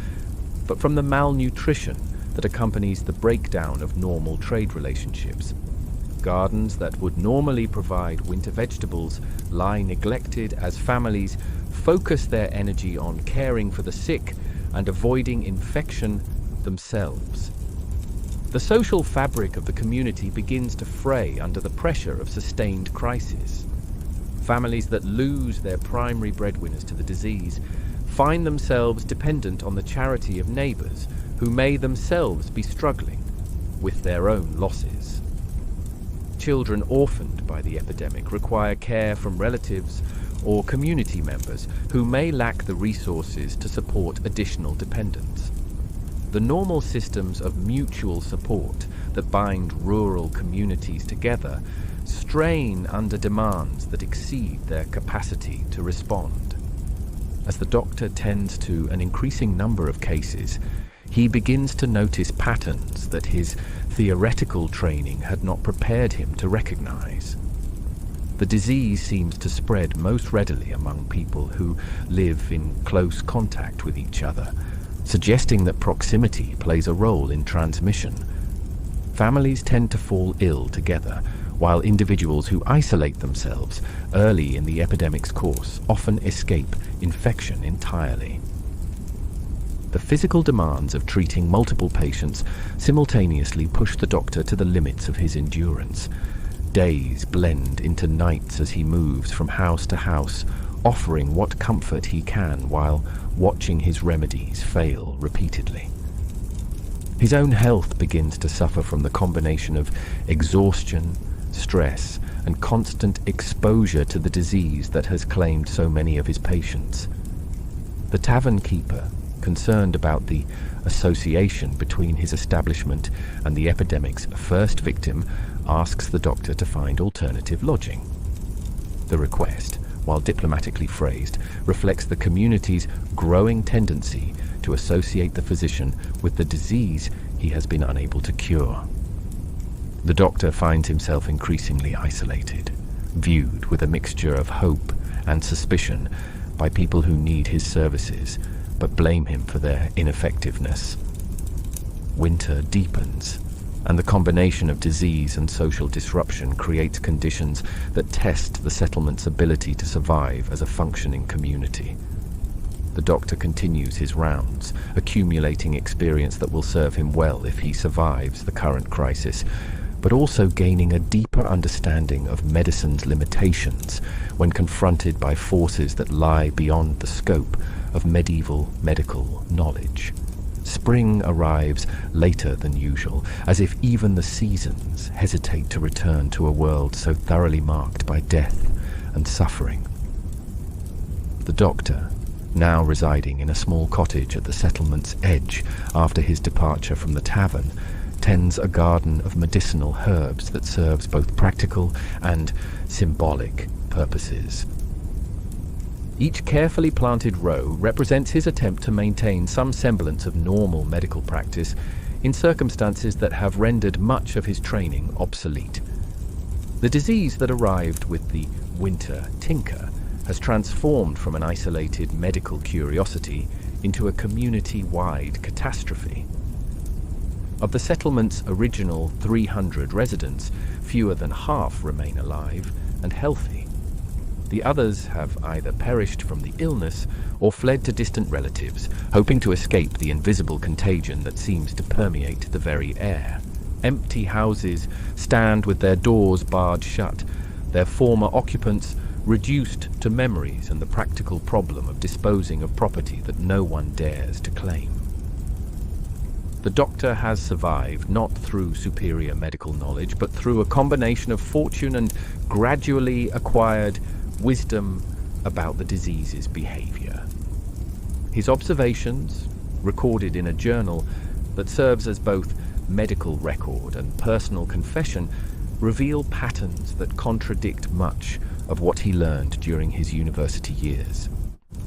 but from the malnutrition that accompanies the breakdown of normal trade relationships. Gardens that would normally provide winter vegetables lie neglected as families focus their energy on caring for the sick and avoiding infection themselves. The social fabric of the community begins to fray under the pressure of sustained crisis. Families that lose their primary breadwinners to the disease find themselves dependent on the charity of neighbors who may themselves be struggling with their own losses. Children orphaned by the epidemic require care from relatives or community members who may lack the resources to support additional dependents. The normal systems of mutual support that bind rural communities together strain under demands that exceed their capacity to respond. As the doctor tends to an increasing number of cases, he begins to notice patterns that his theoretical training had not prepared him to recognize. The disease seems to spread most readily among people who live in close contact with each other, suggesting that proximity plays a role in transmission. Families tend to fall ill together, while individuals who isolate themselves early in the epidemic's course often escape infection entirely. The physical demands of treating multiple patients simultaneously push the doctor to the limits of his endurance. Days blend into nights as he moves from house to house, offering what comfort he can while watching his remedies fail repeatedly. His own health begins to suffer from the combination of exhaustion, stress, and constant exposure to the disease that has claimed so many of his patients. The tavern keeper, concerned about the association between his establishment and the epidemic's first victim, asks the doctor to find alternative lodging. The request, while diplomatically phrased, reflects the community's growing tendency to associate the physician with the disease he has been unable to cure. The doctor finds himself increasingly isolated, viewed with a mixture of hope and suspicion by people who need his services but blame him for their ineffectiveness. Winter deepens, and the combination of disease and social disruption creates conditions that test the settlement's ability to survive as a functioning community. The doctor continues his rounds, accumulating experience that will serve him well if he survives the current crisis, but also gaining a deeper understanding of medicine's limitations when confronted by forces that lie beyond the scope of medieval medical knowledge. Spring arrives later than usual, as if even the seasons hesitate to return to a world so thoroughly marked by death and suffering. The doctor, now residing in a small cottage at the settlement's edge after his departure from the tavern, tends a garden of medicinal herbs that serves both practical and symbolic purposes. Each carefully planted row represents his attempt to maintain some semblance of normal medical practice in circumstances that have rendered much of his training obsolete. The disease that arrived with the winter tinker has transformed from an isolated medical curiosity into a community-wide catastrophe. Of the settlement's original 300 residents, fewer than half remain alive and healthy. The others have either perished from the illness or fled to distant relatives, hoping to escape the invisible contagion that seems to permeate the very air. Empty houses stand with their doors barred shut, their former occupants reduced to memories and the practical problem of disposing of property that no one dares to claim. The doctor has survived not through superior medical knowledge, but through a combination of fortune and gradually acquired wisdom about the disease's behavior. His observations, recorded in a journal that serves as both medical record and personal confession, reveal patterns that contradict much of what he learned during his university years.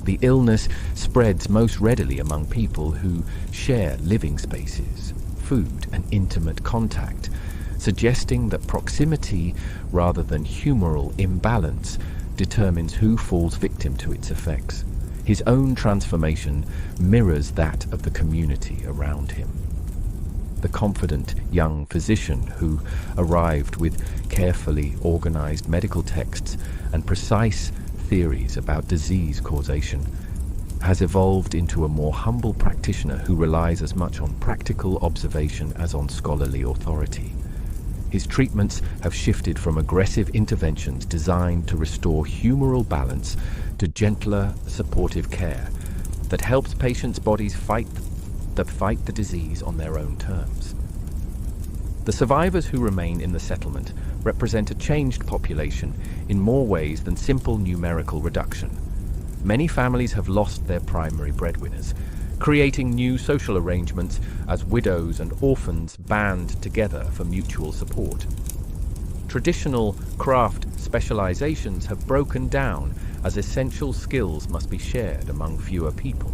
The illness spreads most readily among people who share living spaces, food, and intimate contact, suggesting that proximity rather than humoral imbalance determines who falls victim to its effects. His own transformation mirrors that of the community around him. The confident young physician who arrived with carefully organized medical texts and precise theories about disease causation has evolved into a more humble practitioner who relies as much on practical observation as on scholarly authority. His treatments have shifted from aggressive interventions designed to restore humoral balance to gentler, supportive care that helps patients' bodies fight the disease on their own terms. The survivors who remain in the settlement represent a changed population in more ways than simple numerical reduction. Many families have lost their primary breadwinners, creating new social arrangements as widows and orphans band together for mutual support. Traditional craft specializations have broken down as essential skills must be shared among fewer people.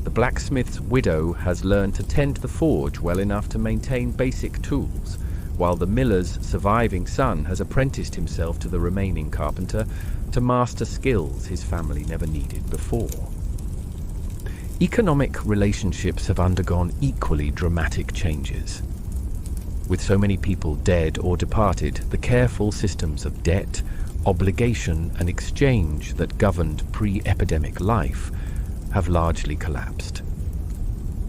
The blacksmith's widow has learned to tend the forge well enough to maintain basic tools, while the miller's surviving son has apprenticed himself to the remaining carpenter to master skills his family never needed before. Economic relationships have undergone equally dramatic changes. With so many people dead or departed, the careful systems of debt, obligation, and exchange that governed pre-epidemic life have largely collapsed.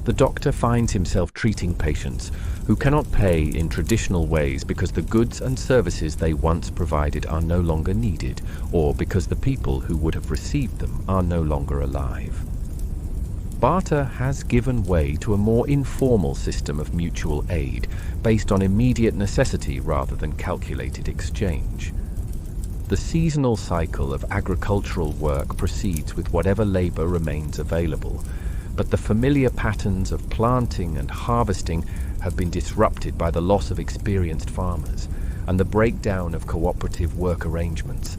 The doctor finds himself treating patients who cannot pay in traditional ways because the goods and services they once provided are no longer needed, or because the people who would have received them are no longer alive. Barter has given way to a more informal system of mutual aid, based on immediate necessity rather than calculated exchange. The seasonal cycle of agricultural work proceeds with whatever labor remains available, but the familiar patterns of planting and harvesting have been disrupted by the loss of experienced farmers and the breakdown of cooperative work arrangements.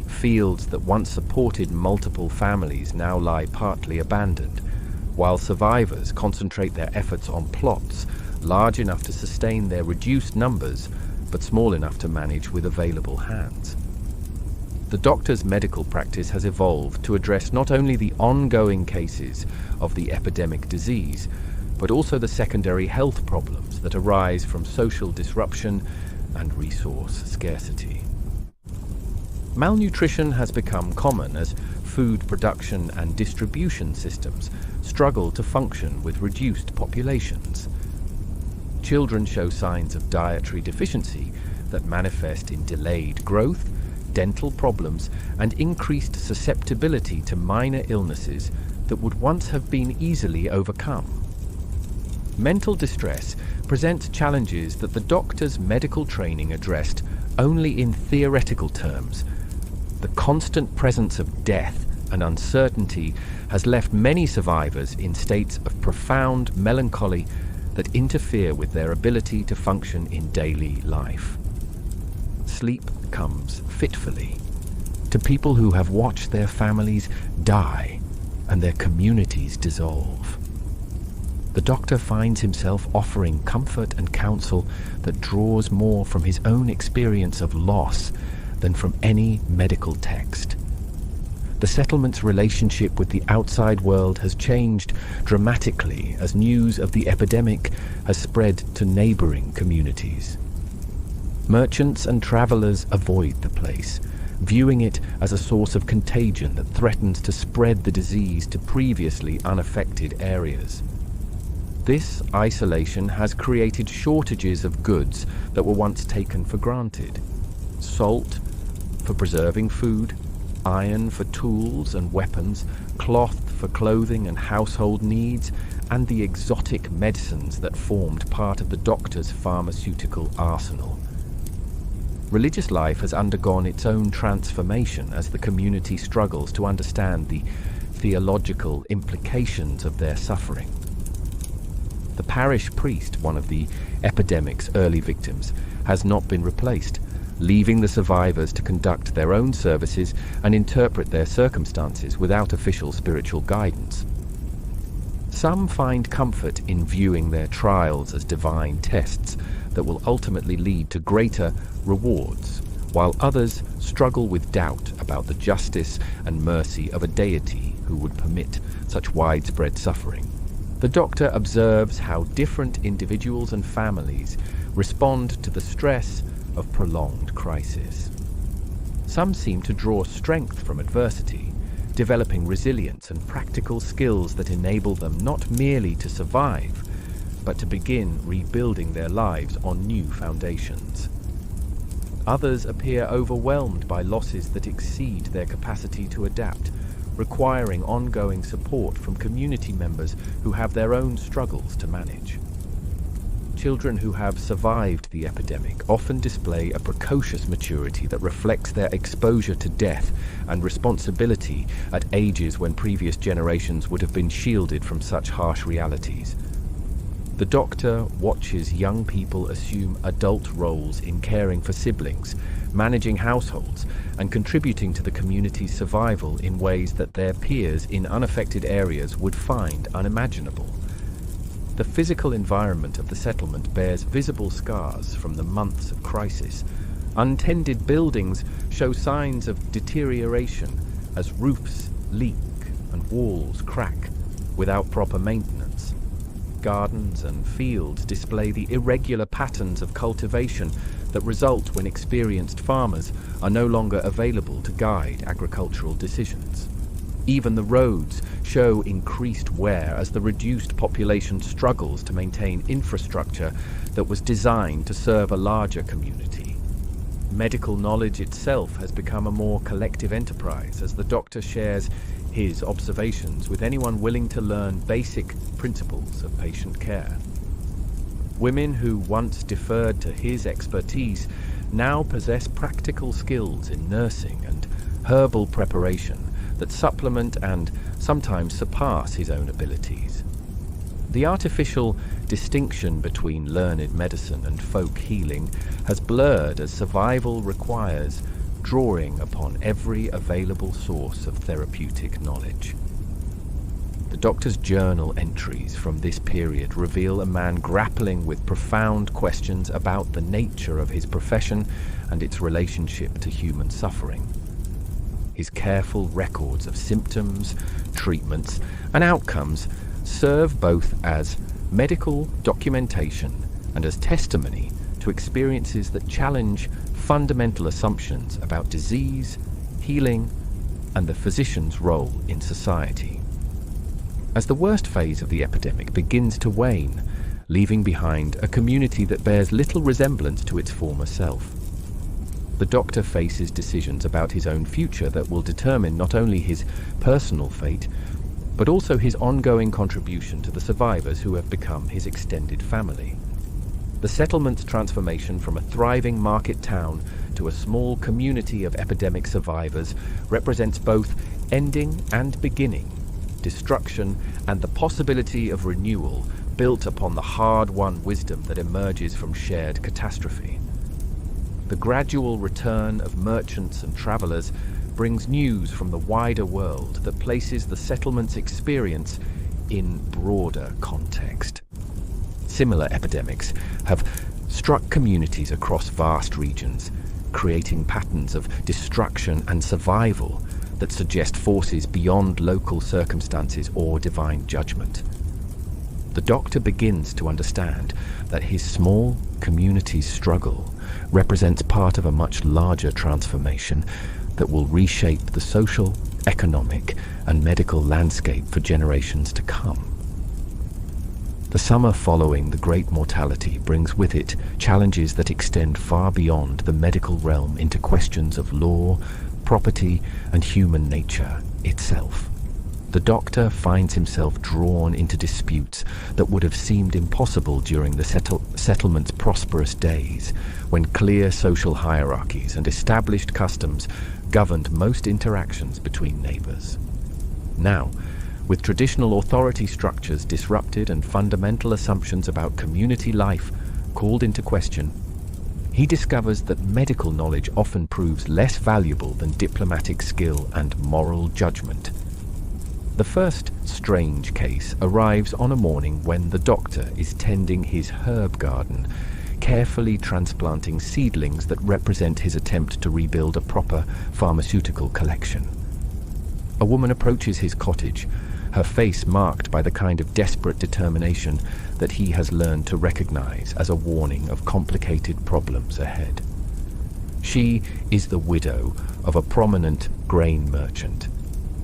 Fields that once supported multiple families now lie partly abandoned, while survivors concentrate their efforts on plots large enough to sustain their reduced numbers, but small enough to manage with available hands. The doctor's medical practice has evolved to address not only the ongoing cases of the epidemic disease, but also the secondary health problems that arise from social disruption and resource scarcity. Malnutrition has become common as food production and distribution systems struggle to function with reduced populations. Children show signs of dietary deficiency that manifest in delayed growth, dental problems, and increased susceptibility to minor illnesses that would once have been easily overcome. Mental distress presents challenges that the doctor's medical training addressed only in theoretical terms. The constant presence of death and uncertainty has left many survivors in states of profound melancholy that interfere with their ability to function in daily life. Sleep comes fitfully to people who have watched their families die and their communities dissolve. The doctor finds himself offering comfort and counsel that draws more from his own experience of loss than from any medical text. The settlement's relationship with the outside world has changed dramatically as news of the epidemic has spread to neighboring communities. Merchants and travelers avoid the place, viewing it as a source of contagion that threatens to spread the disease to previously unaffected areas. This isolation has created shortages of goods that were once taken for granted. Salt for preserving food, iron for tools and weapons, cloth for clothing and household needs, and the exotic medicines that formed part of the doctor's pharmaceutical arsenal. Religious life has undergone its own transformation as the community struggles to understand the theological implications of their suffering. The parish priest, one of the epidemic's early victims, has not been replaced, leaving the survivors to conduct their own services and interpret their circumstances without official spiritual guidance. Some find comfort in viewing their trials as divine tests that will ultimately lead to greater rewards, while others struggle with doubt about the justice and mercy of a deity who would permit such widespread suffering. The doctor observes how different individuals and families respond to the stress of prolonged crisis. Some seem to draw strength from adversity, developing resilience and practical skills that enable them not merely to survive, but to begin rebuilding their lives on new foundations. Others appear overwhelmed by losses that exceed their capacity to adapt, requiring ongoing support from community members who have their own struggles to manage. Children who have survived the epidemic often display a precocious maturity that reflects their exposure to death and responsibility at ages when previous generations would have been shielded from such harsh realities. The Doctor watches young people assume adult roles in caring for siblings, managing households, and contributing to the community's survival in ways that their peers in unaffected areas would find unimaginable. The physical environment of the settlement bears visible scars from the months of crisis. Untended buildings show signs of deterioration as roofs leak and walls crack without proper maintenance. Gardens and fields display the irregular patterns of cultivation that result when experienced farmers are no longer available to guide agricultural decisions. Even the roads show increased wear as the reduced population struggles to maintain infrastructure that was designed to serve a larger community. Medical knowledge itself has become a more collective enterprise as the Doctor shares his observations with anyone willing to learn basic principles of patient care. Women who once deferred to his expertise now possess practical skills in nursing and herbal preparation that supplement and sometimes surpass his own abilities. The artificial distinction between learned medicine and folk healing has blurred as survival requires drawing upon every available source of therapeutic knowledge. The Doctor's journal entries from this period reveal a man grappling with profound questions about the nature of his profession and its relationship to human suffering. His careful records of symptoms, treatments, and outcomes serve both as medical documentation and as testimony to experiences that challenge fundamental assumptions about disease, healing, and the physician's role in society. As the worst phase of the epidemic begins to wane, leaving behind a community that bears little resemblance to its former self, the Doctor faces decisions about his own future that will determine not only his personal fate, but also his ongoing contribution to the survivors who have become his extended family. The settlement's transformation from a thriving market town to a small community of epidemic survivors represents both ending and beginning, destruction and the possibility of renewal built upon the hard-won wisdom that emerges from shared catastrophe. The gradual return of merchants and travelers brings news from the wider world that places the settlement's experience in broader context. Similar epidemics have struck communities across vast regions, creating patterns of destruction and survival that suggest forces beyond local circumstances or divine judgment. The Doctor begins to understand that his small community's struggle represents part of a much larger transformation that will reshape the social, economic, and medical landscape for generations to come. The summer following the Great Mortality brings with it challenges that extend far beyond the medical realm into questions of law, property, and human nature itself. The Doctor finds himself drawn into disputes that would have seemed impossible during the settlement's prosperous days, when clear social hierarchies and established customs governed most interactions between neighbors. Now, with traditional authority structures disrupted and fundamental assumptions about community life called into question, he discovers that medical knowledge often proves less valuable than diplomatic skill and moral judgment. The first strange case arrives on a morning when the Doctor is tending his herb garden, carefully transplanting seedlings that represent his attempt to rebuild a proper pharmaceutical collection. A woman approaches his cottage, her face marked by the kind of desperate determination that he has learned to recognize as a warning of complicated problems ahead. She is the widow of a prominent grain merchant,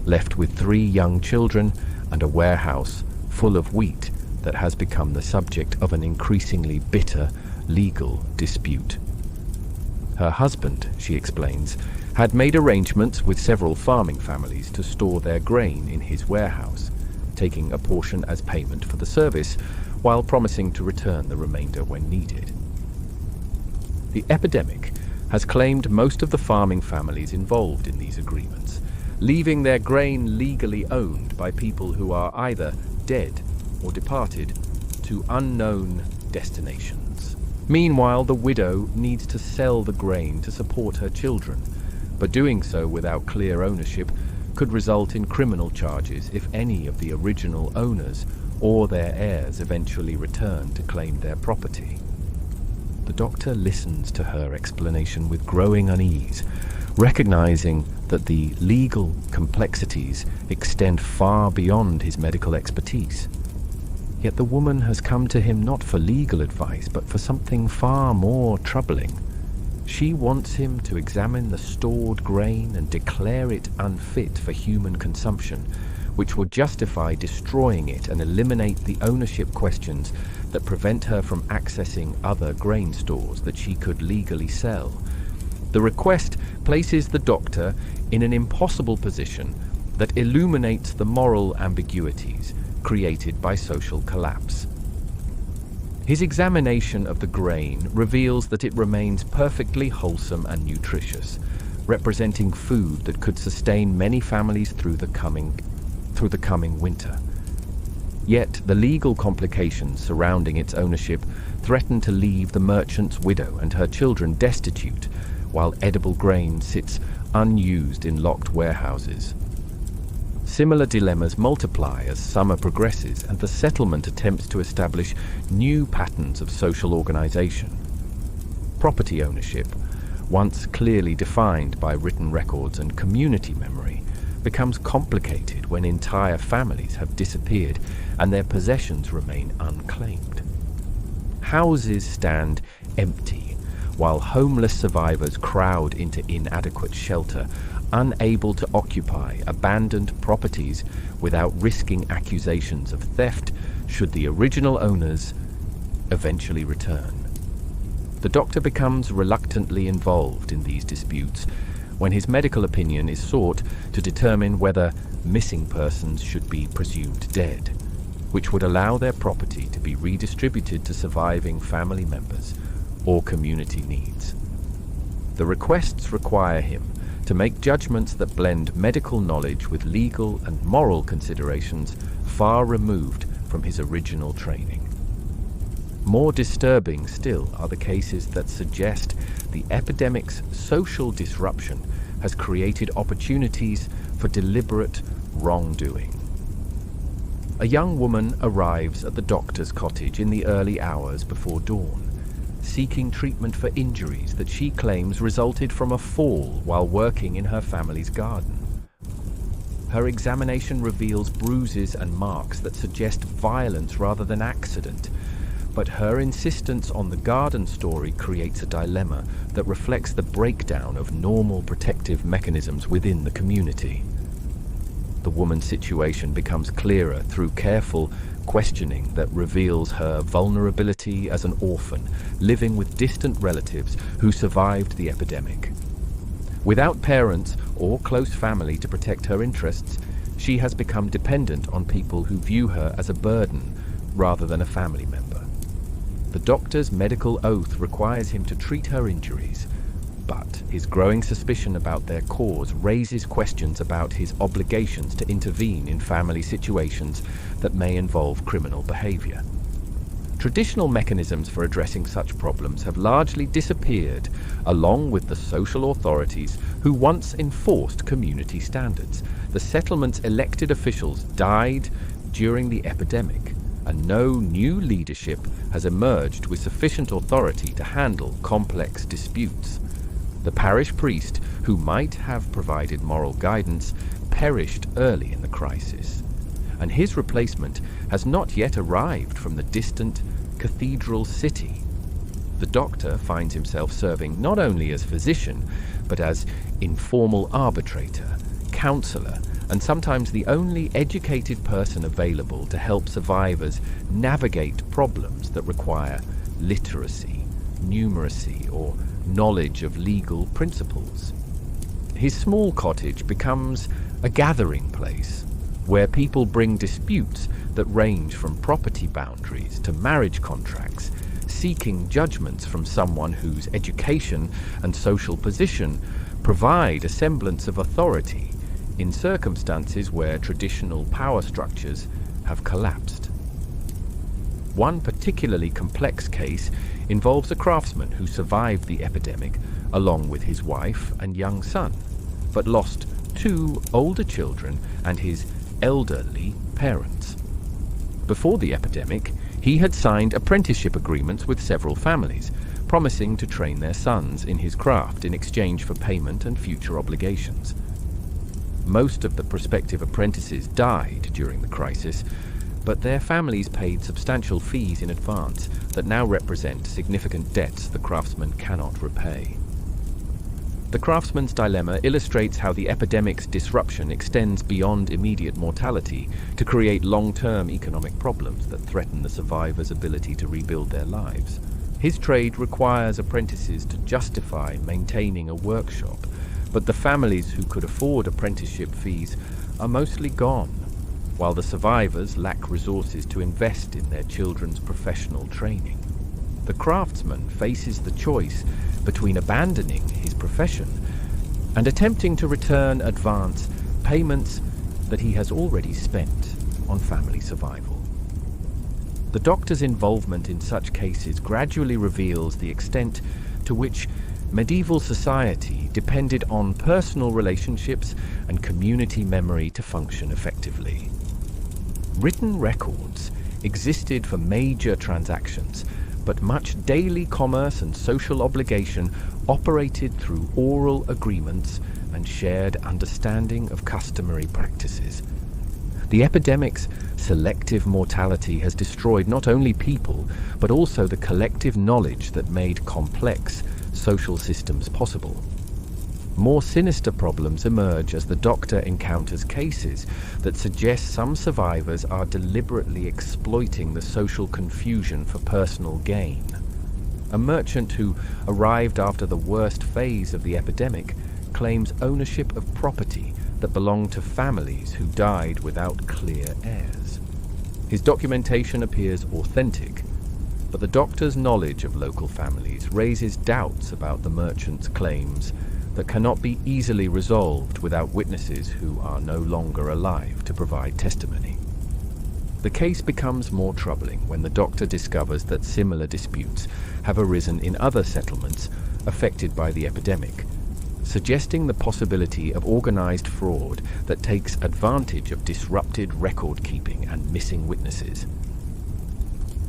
left with 3 young children and a warehouse full of wheat that has become the subject of an increasingly bitter legal dispute. Her husband, she explains, had made arrangements with several farming families to store their grain in his warehouse, taking a portion as payment for the service, while promising to return the remainder when needed. The epidemic has claimed most of the farming families involved in these agreements, leaving their grain legally owned by people who are either dead or departed to unknown destinations. Meanwhile, the widow needs to sell the grain to support her children, but doing so without clear ownership could result in criminal charges if any of the original owners or their heirs eventually return to claim their property. The doctor listens to her explanation with growing unease, recognizing that the legal complexities extend far beyond his medical expertise. Yet the woman has come to him not for legal advice, but for something far more troubling. She wants him to examine the stored grain and declare it unfit for human consumption, which would justify destroying it and eliminate the ownership questions that prevent her from accessing other grain stores that she could legally sell. The request places the doctor in an impossible position that illuminates the moral ambiguities created by social collapse. His examination of the grain reveals that it remains perfectly wholesome and nutritious, representing food that could sustain many families through the coming winter. Yet the legal complications surrounding its ownership threaten to leave the merchant's widow and her children destitute, while edible grain sits unused in locked warehouses. Similar dilemmas multiply as summer progresses and the settlement attempts to establish new patterns of social organization. Property ownership, once clearly defined by written records and community memory, becomes complicated when entire families have disappeared and their possessions remain unclaimed. Houses stand empty, while homeless survivors crowd into inadequate shelter, unable to occupy abandoned properties without risking accusations of theft should the original owners eventually return. The doctor becomes reluctantly involved in these disputes when his medical opinion is sought to determine whether missing persons should be presumed dead, which would allow their property to be redistributed to surviving family members or community needs. The requests require him to make judgments that blend medical knowledge with legal and moral considerations far removed from his original training. More disturbing still are the cases that suggest the epidemic's social disruption has created opportunities for deliberate wrongdoing. A young woman arrives at the doctor's cottage in the early hours before dawn, seeking treatment for injuries that she claims resulted from a fall while working in her family's garden. Her examination reveals bruises and marks that suggest violence rather than accident, but her insistence on the garden story creates a dilemma that reflects the breakdown of normal protective mechanisms within the community. The woman's situation becomes clearer through careful questioning that reveals her vulnerability as an orphan living with distant relatives who survived the epidemic. Without parents or close family to protect her interests, she has become dependent on people who view her as a burden rather than a family member. The doctor's medical oath requires him to treat her injuries, but his growing suspicion about their cause raises questions about his obligations to intervene in family situations that may involve criminal behavior. Traditional mechanisms for addressing such problems have largely disappeared, along with the social authorities who once enforced community standards. The settlement's elected officials died during the epidemic, and no new leadership has emerged with sufficient authority to handle complex disputes. The parish priest, who might have provided moral guidance, perished early in the crisis, and his replacement has not yet arrived from the distant cathedral city. The doctor finds himself serving not only as physician, but as informal arbitrator, counselor, and sometimes the only educated person available to help survivors navigate problems that require literacy, numeracy, or knowledge of legal principles. His small cottage becomes a gathering place, where people bring disputes that range from property boundaries to marriage contracts, seeking judgments from someone whose education and social position provide a semblance of authority in circumstances where traditional power structures have collapsed. One particularly complex case involves a craftsman who survived the epidemic along with his wife and young son, but lost 2 older children and his elderly parents. Before the epidemic, he had signed apprenticeship agreements with several families, promising to train their sons in his craft in exchange for payment and future obligations. Most of the prospective apprentices died during the crisis, but their families paid substantial fees in advance that now represent significant debts the craftsman cannot repay. The craftsman's dilemma illustrates how the epidemic's disruption extends beyond immediate mortality to create long-term economic problems that threaten the survivors' ability to rebuild their lives. His trade requires apprentices to justify maintaining a workshop, but the families who could afford apprenticeship fees are mostly gone, while the survivors lack resources to invest in their children's professional training. The craftsman faces the choice between abandoning his profession and attempting to return advance payments that he has already spent on family survival. The doctor's involvement in such cases gradually reveals the extent to which medieval society depended on personal relationships and community memory to function effectively. Written records existed for major transactions, but much daily commerce and social obligation operated through oral agreements and shared understanding of customary practices. The epidemic's selective mortality has destroyed not only people, but also the collective knowledge that made complex social systems possible. More sinister problems emerge as the doctor encounters cases that suggest some survivors are deliberately exploiting the social confusion for personal gain. A merchant who arrived after the worst phase of the epidemic claims ownership of property that belonged to families who died without clear heirs. His documentation appears authentic, but the doctor's knowledge of local families raises doubts about the merchant's claims that cannot be easily resolved without witnesses who are no longer alive to provide testimony. The case becomes more troubling when the doctor discovers that similar disputes have arisen in other settlements affected by the epidemic, suggesting the possibility of organized fraud that takes advantage of disrupted record-keeping and missing witnesses.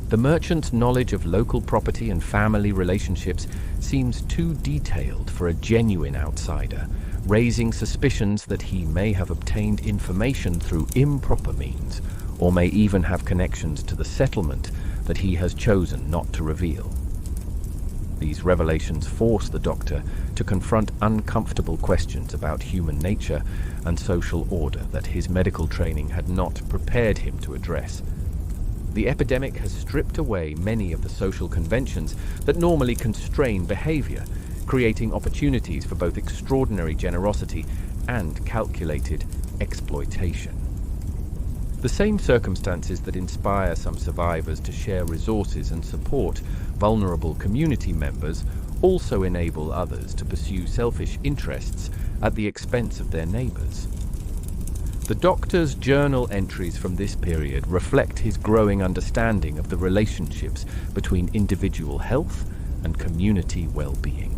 The merchant's knowledge of local property and family relationships seems too detailed for a genuine outsider, raising suspicions that he may have obtained information through improper means, or may even have connections to the settlement that he has chosen not to reveal. These revelations force the doctor to confront uncomfortable questions about human nature and social order that his medical training had not prepared him to address. The epidemic has stripped away many of the social conventions that normally constrain behavior, creating opportunities for both extraordinary generosity and calculated exploitation. The same circumstances that inspire some survivors to share resources and support vulnerable community members also enable others to pursue selfish interests at the expense of their neighbors. The doctor's journal entries from this period reflect his growing understanding of the relationships between individual health and community well-being.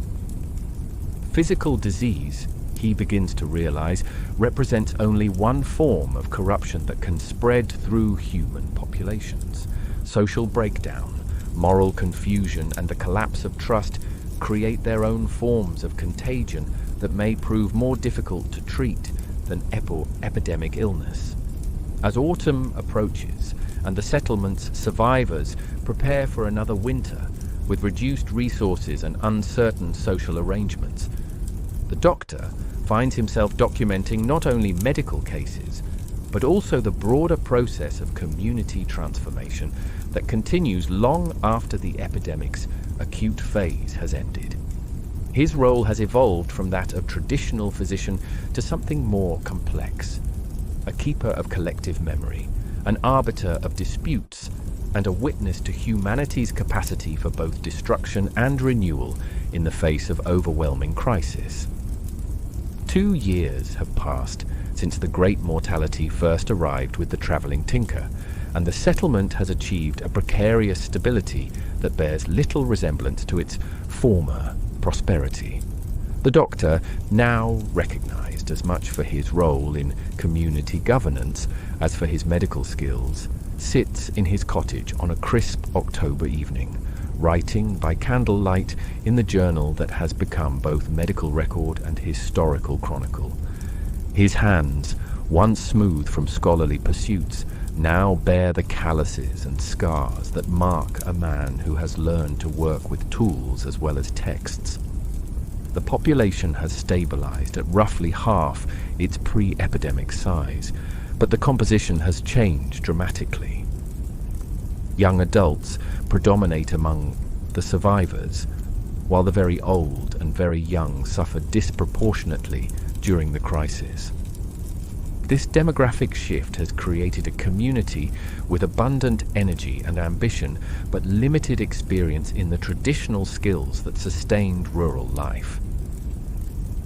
Physical disease, he begins to realize, represents only one form of corruption that can spread through human populations. Social breakdown, moral confusion, and the collapse of trust create their own forms of contagion that may prove more difficult to treat than epidemic illness. As autumn approaches and the settlement's survivors prepare for another winter with reduced resources and uncertain social arrangements, the doctor finds himself documenting not only medical cases, but also the broader process of community transformation that continues long after the epidemic's acute phase has ended. His role has evolved from that of traditional physician to something more complex. a keeper of collective memory, an arbiter of disputes, and a witness to humanity's capacity for both destruction and renewal in the face of overwhelming crisis. 2 years have passed since the Great Mortality first arrived with the travelling tinker, and the settlement has achieved a precarious stability that bears little resemblance to its former prosperity. The Doctor, now recognised as much for his role in community governance as for his medical skills, sits in his cottage on a crisp October evening, writing by candlelight in the journal that has become both medical record and historical chronicle. His hands, once smooth from scholarly pursuits, now bear the calluses and scars that mark a man who has learned to work with tools as well as texts. The population has stabilized at roughly half its pre-epidemic size, but the composition has changed dramatically. Young adults predominate among the survivors, while the very old and very young suffer disproportionately during the crisis. This demographic shift has created a community with abundant energy and ambition, but limited experience in the traditional skills that sustained rural life.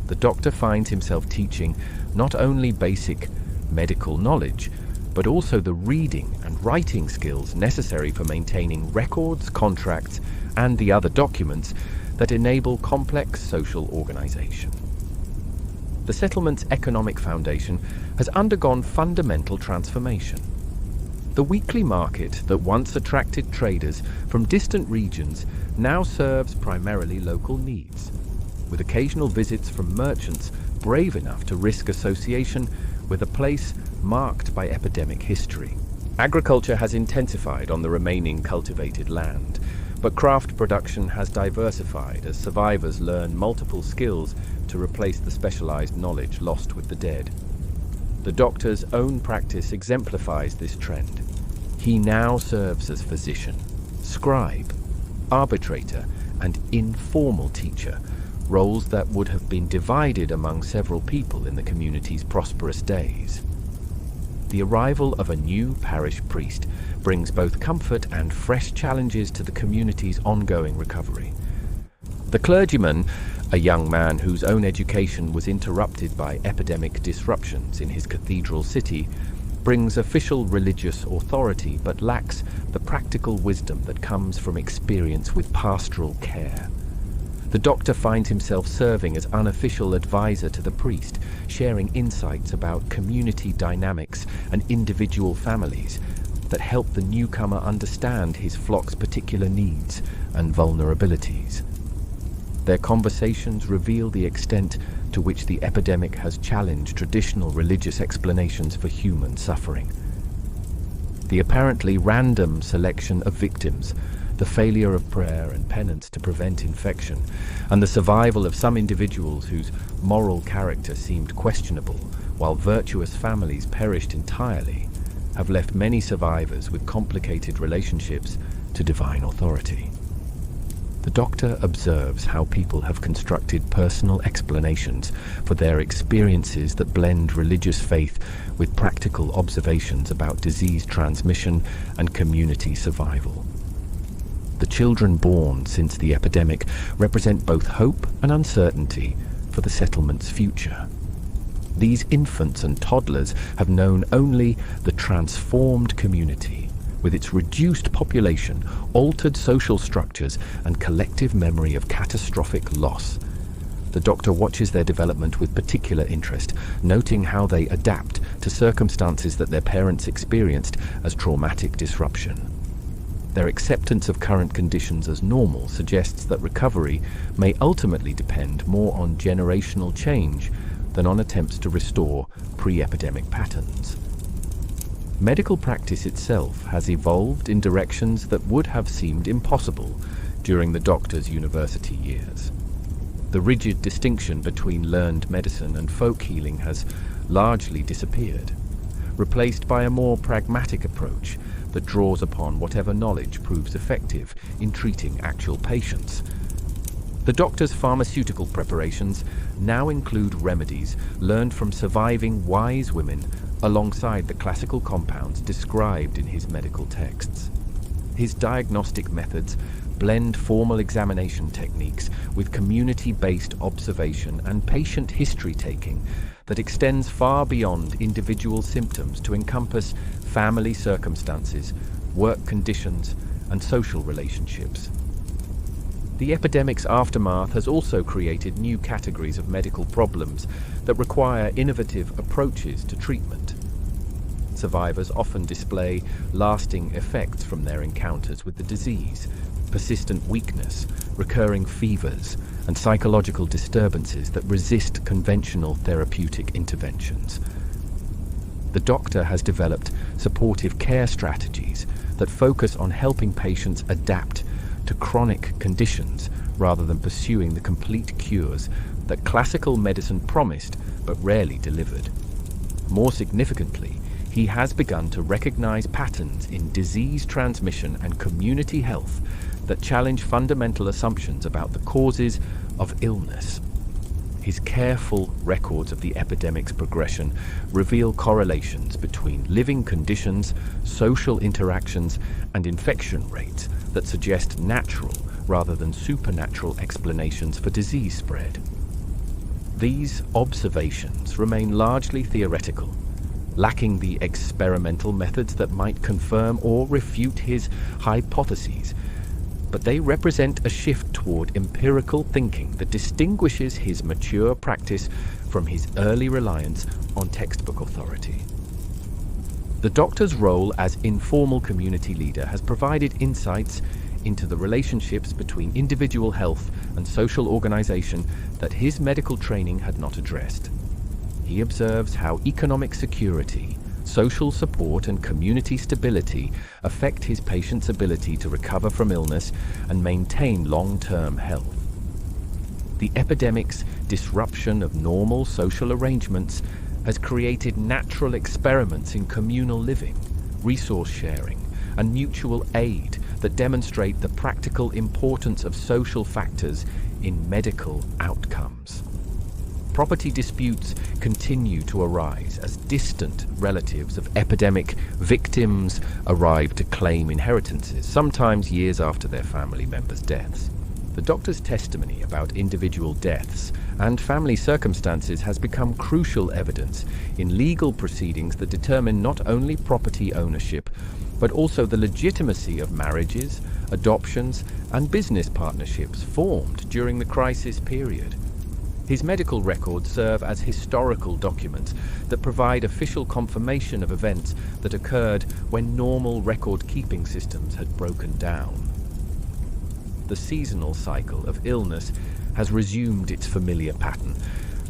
The Doctor finds himself teaching not only basic medical knowledge, but also the reading and writing skills necessary for maintaining records, contracts, and the other documents that enable complex social organization. The settlement's economic foundation has undergone fundamental transformation. The weekly market that once attracted traders from distant regions now serves primarily local needs, with occasional visits from merchants brave enough to risk association with a place marked by epidemic history. Agriculture has intensified on the remaining cultivated land, but craft production has diversified as survivors learn multiple skills to replace the specialized knowledge lost with the dead. The Doctor's own practice exemplifies this trend. He now serves as physician, scribe, arbitrator, and informal teacher, roles that would have been divided among several people in the community's prosperous days. The arrival of a new parish priest brings both comfort and fresh challenges to the community's ongoing recovery. The clergyman, a young man whose own education was interrupted by epidemic disruptions in his cathedral city, brings official religious authority but lacks the practical wisdom that comes from experience with pastoral care. The Doctor finds himself serving as unofficial advisor to the priest, sharing insights about community dynamics and individual families that help the newcomer understand his flock's particular needs and vulnerabilities. Their conversations reveal the extent to which the epidemic has challenged traditional religious explanations for human suffering. The apparently random selection of victims, the failure of prayer and penance to prevent infection, and the survival of some individuals whose moral character seemed questionable, while virtuous families perished entirely, have left many survivors with complicated relationships to divine authority. The Doctor observes how people have constructed personal explanations for their experiences that blend religious faith with practical observations about disease transmission and community survival. The children born since the epidemic represent both hope and uncertainty for the settlement's future. These infants and toddlers have known only the transformed community, with its reduced population, altered social structures, and collective memory of catastrophic loss. The Doctor watches their development with particular interest, noting how they adapt to circumstances that their parents experienced as traumatic disruption. Their acceptance of current conditions as normal suggests that recovery may ultimately depend more on generational change than on attempts to restore pre-epidemic patterns. Medical practice itself has evolved in directions that would have seemed impossible during the Doctor's university years. The rigid distinction between learned medicine and folk healing has largely disappeared, replaced by a more pragmatic approach that draws upon whatever knowledge proves effective in treating actual patients. The Doctor's pharmaceutical preparations now include remedies learned from surviving wise women alongside the classical compounds described in his medical texts. His diagnostic methods blend formal examination techniques with community-based observation and patient history taking that extends far beyond individual symptoms to encompass family circumstances, work conditions, and social relationships. The epidemic's aftermath has also created new categories of medical problems that require innovative approaches to treatment. Survivors often display lasting effects from their encounters with the disease: persistent weakness, recurring fevers, and psychological disturbances that resist conventional therapeutic interventions. The doctor has developed supportive care strategies that focus on helping patients adapt to chronic conditions rather than pursuing the complete cures that classical medicine promised but rarely delivered. More significantly, he has begun to recognize patterns in disease transmission and community health that challenge fundamental assumptions about the causes of illness. His careful records of the epidemic's progression reveal correlations between living conditions, social interactions, and infection rates that suggest natural rather than supernatural explanations for disease spread. These observations remain largely theoretical, lacking the experimental methods that might confirm or refute his hypotheses, but they represent a shift toward empirical thinking that distinguishes his mature practice from his early reliance on textbook authority. The doctor's role as informal community leader has provided insights into the relationships between individual health and social organization that his medical training had not addressed. He observes how economic security, social support, and community stability affect his patients' ability to recover from illness and maintain long-term health. The epidemic's disruption of normal social arrangements has created natural experiments in communal living, resource sharing, and mutual aid that demonstrate the practical importance of social factors in medical outcomes. Property disputes continue to arise as distant relatives of epidemic victims arrive to claim inheritances, sometimes years after their family members' deaths. The doctor's testimony about individual deaths and family circumstances has become crucial evidence in legal proceedings that determine not only property ownership, but also the legitimacy of marriages, adoptions, and business partnerships formed during the crisis period. His medical records serve as historical documents that provide official confirmation of events that occurred when normal record-keeping systems had broken down. The seasonal cycle of illness has resumed its familiar pattern,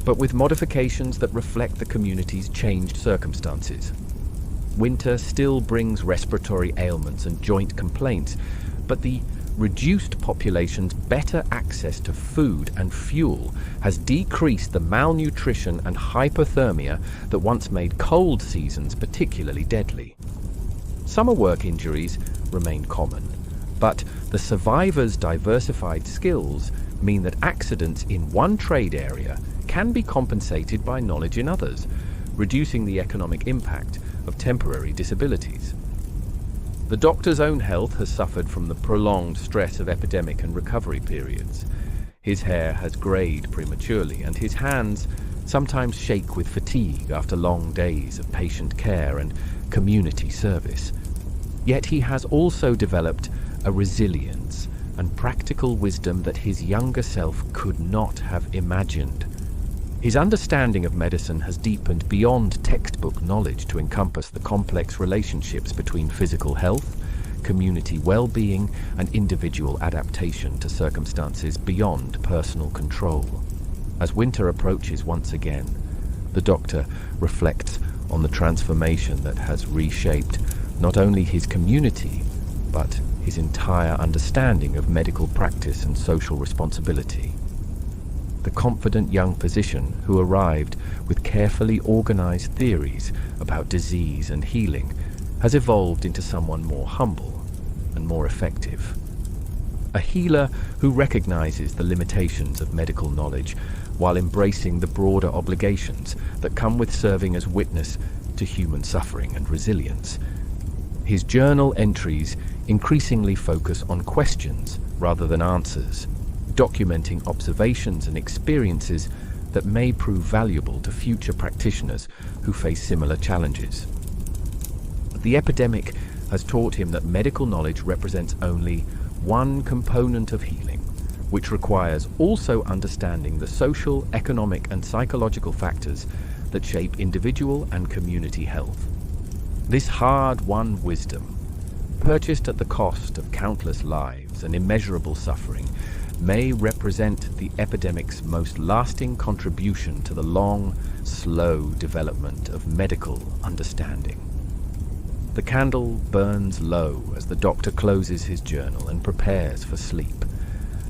but with modifications that reflect the community's changed circumstances. Winter still brings respiratory ailments and joint complaints, but the reduced population's better access to food and fuel has decreased the malnutrition and hypothermia that once made cold seasons particularly deadly. Summer work injuries remain common, but the survivors' diversified skills mean that accidents in one trade area can be compensated by knowledge in others, reducing the economic impact of temporary disabilities. The doctor's own health has suffered from the prolonged stress of epidemic and recovery periods. His hair has grayed prematurely, and his hands sometimes shake with fatigue after long days of patient care and community service. Yet he has also developed a resilience and practical wisdom that his younger self could not have imagined. His understanding of medicine has deepened beyond textbook knowledge to encompass the complex relationships between physical health, community well-being, and individual adaptation to circumstances beyond personal control. As winter approaches once again, the doctor reflects on the transformation that has reshaped not only his community, but his entire understanding of medical practice and social responsibility. The confident young physician who arrived with carefully organized theories about disease and healing has evolved into someone more humble and more effective. A healer who recognizes the limitations of medical knowledge while embracing the broader obligations that come with serving as witness to human suffering and resilience. His journal entries increasingly focus on questions rather than answers, documenting observations and experiences that may prove valuable to future practitioners who face similar challenges. The epidemic has taught him that medical knowledge represents only one component of healing, which requires also understanding the social, economic, and psychological factors that shape individual and community health. This hard-won wisdom, purchased at the cost of countless lives and immeasurable suffering, may represent the epidemic's most lasting contribution to the long, slow development of medical understanding. The candle burns low as the doctor closes his journal and prepares for sleep,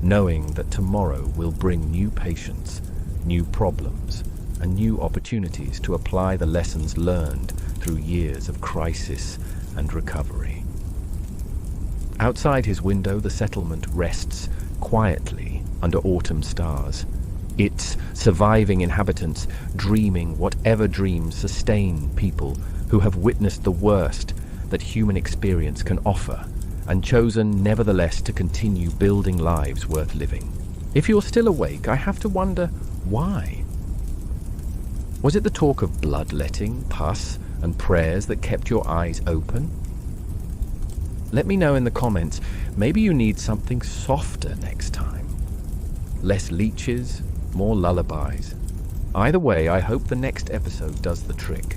knowing that tomorrow will bring new patients, new problems, and new opportunities to apply the lessons learned through years of crisis and recovery. Outside his window, the settlement rests quietly under autumn stars, its surviving inhabitants dreaming whatever dreams sustain people who have witnessed the worst that human experience can offer and chosen nevertheless to continue building lives worth living. If you're still awake, I have to wonder why. Was it the talk of bloodletting, pus, and prayers that kept your eyes open? Let me know in the comments. Maybe you need something softer next time. Less leeches, more lullabies. Either way, I hope the next episode does the trick.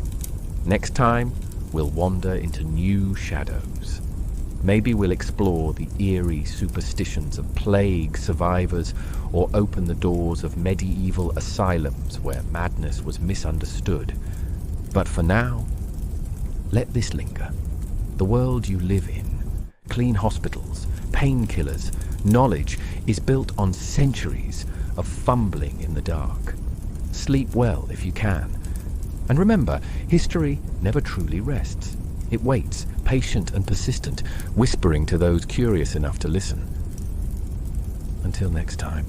Next time, we'll wander into new shadows. Maybe we'll explore the eerie superstitions of plague survivors or open the doors of medieval asylums where madness was misunderstood. But for now, let this linger. The world you live in, clean hospitals, painkillers, knowledge is built on centuries of fumbling in the dark. Sleep well if you can. And remember, history never truly rests. It waits, patient and persistent, whispering to those curious enough to listen. Until next time.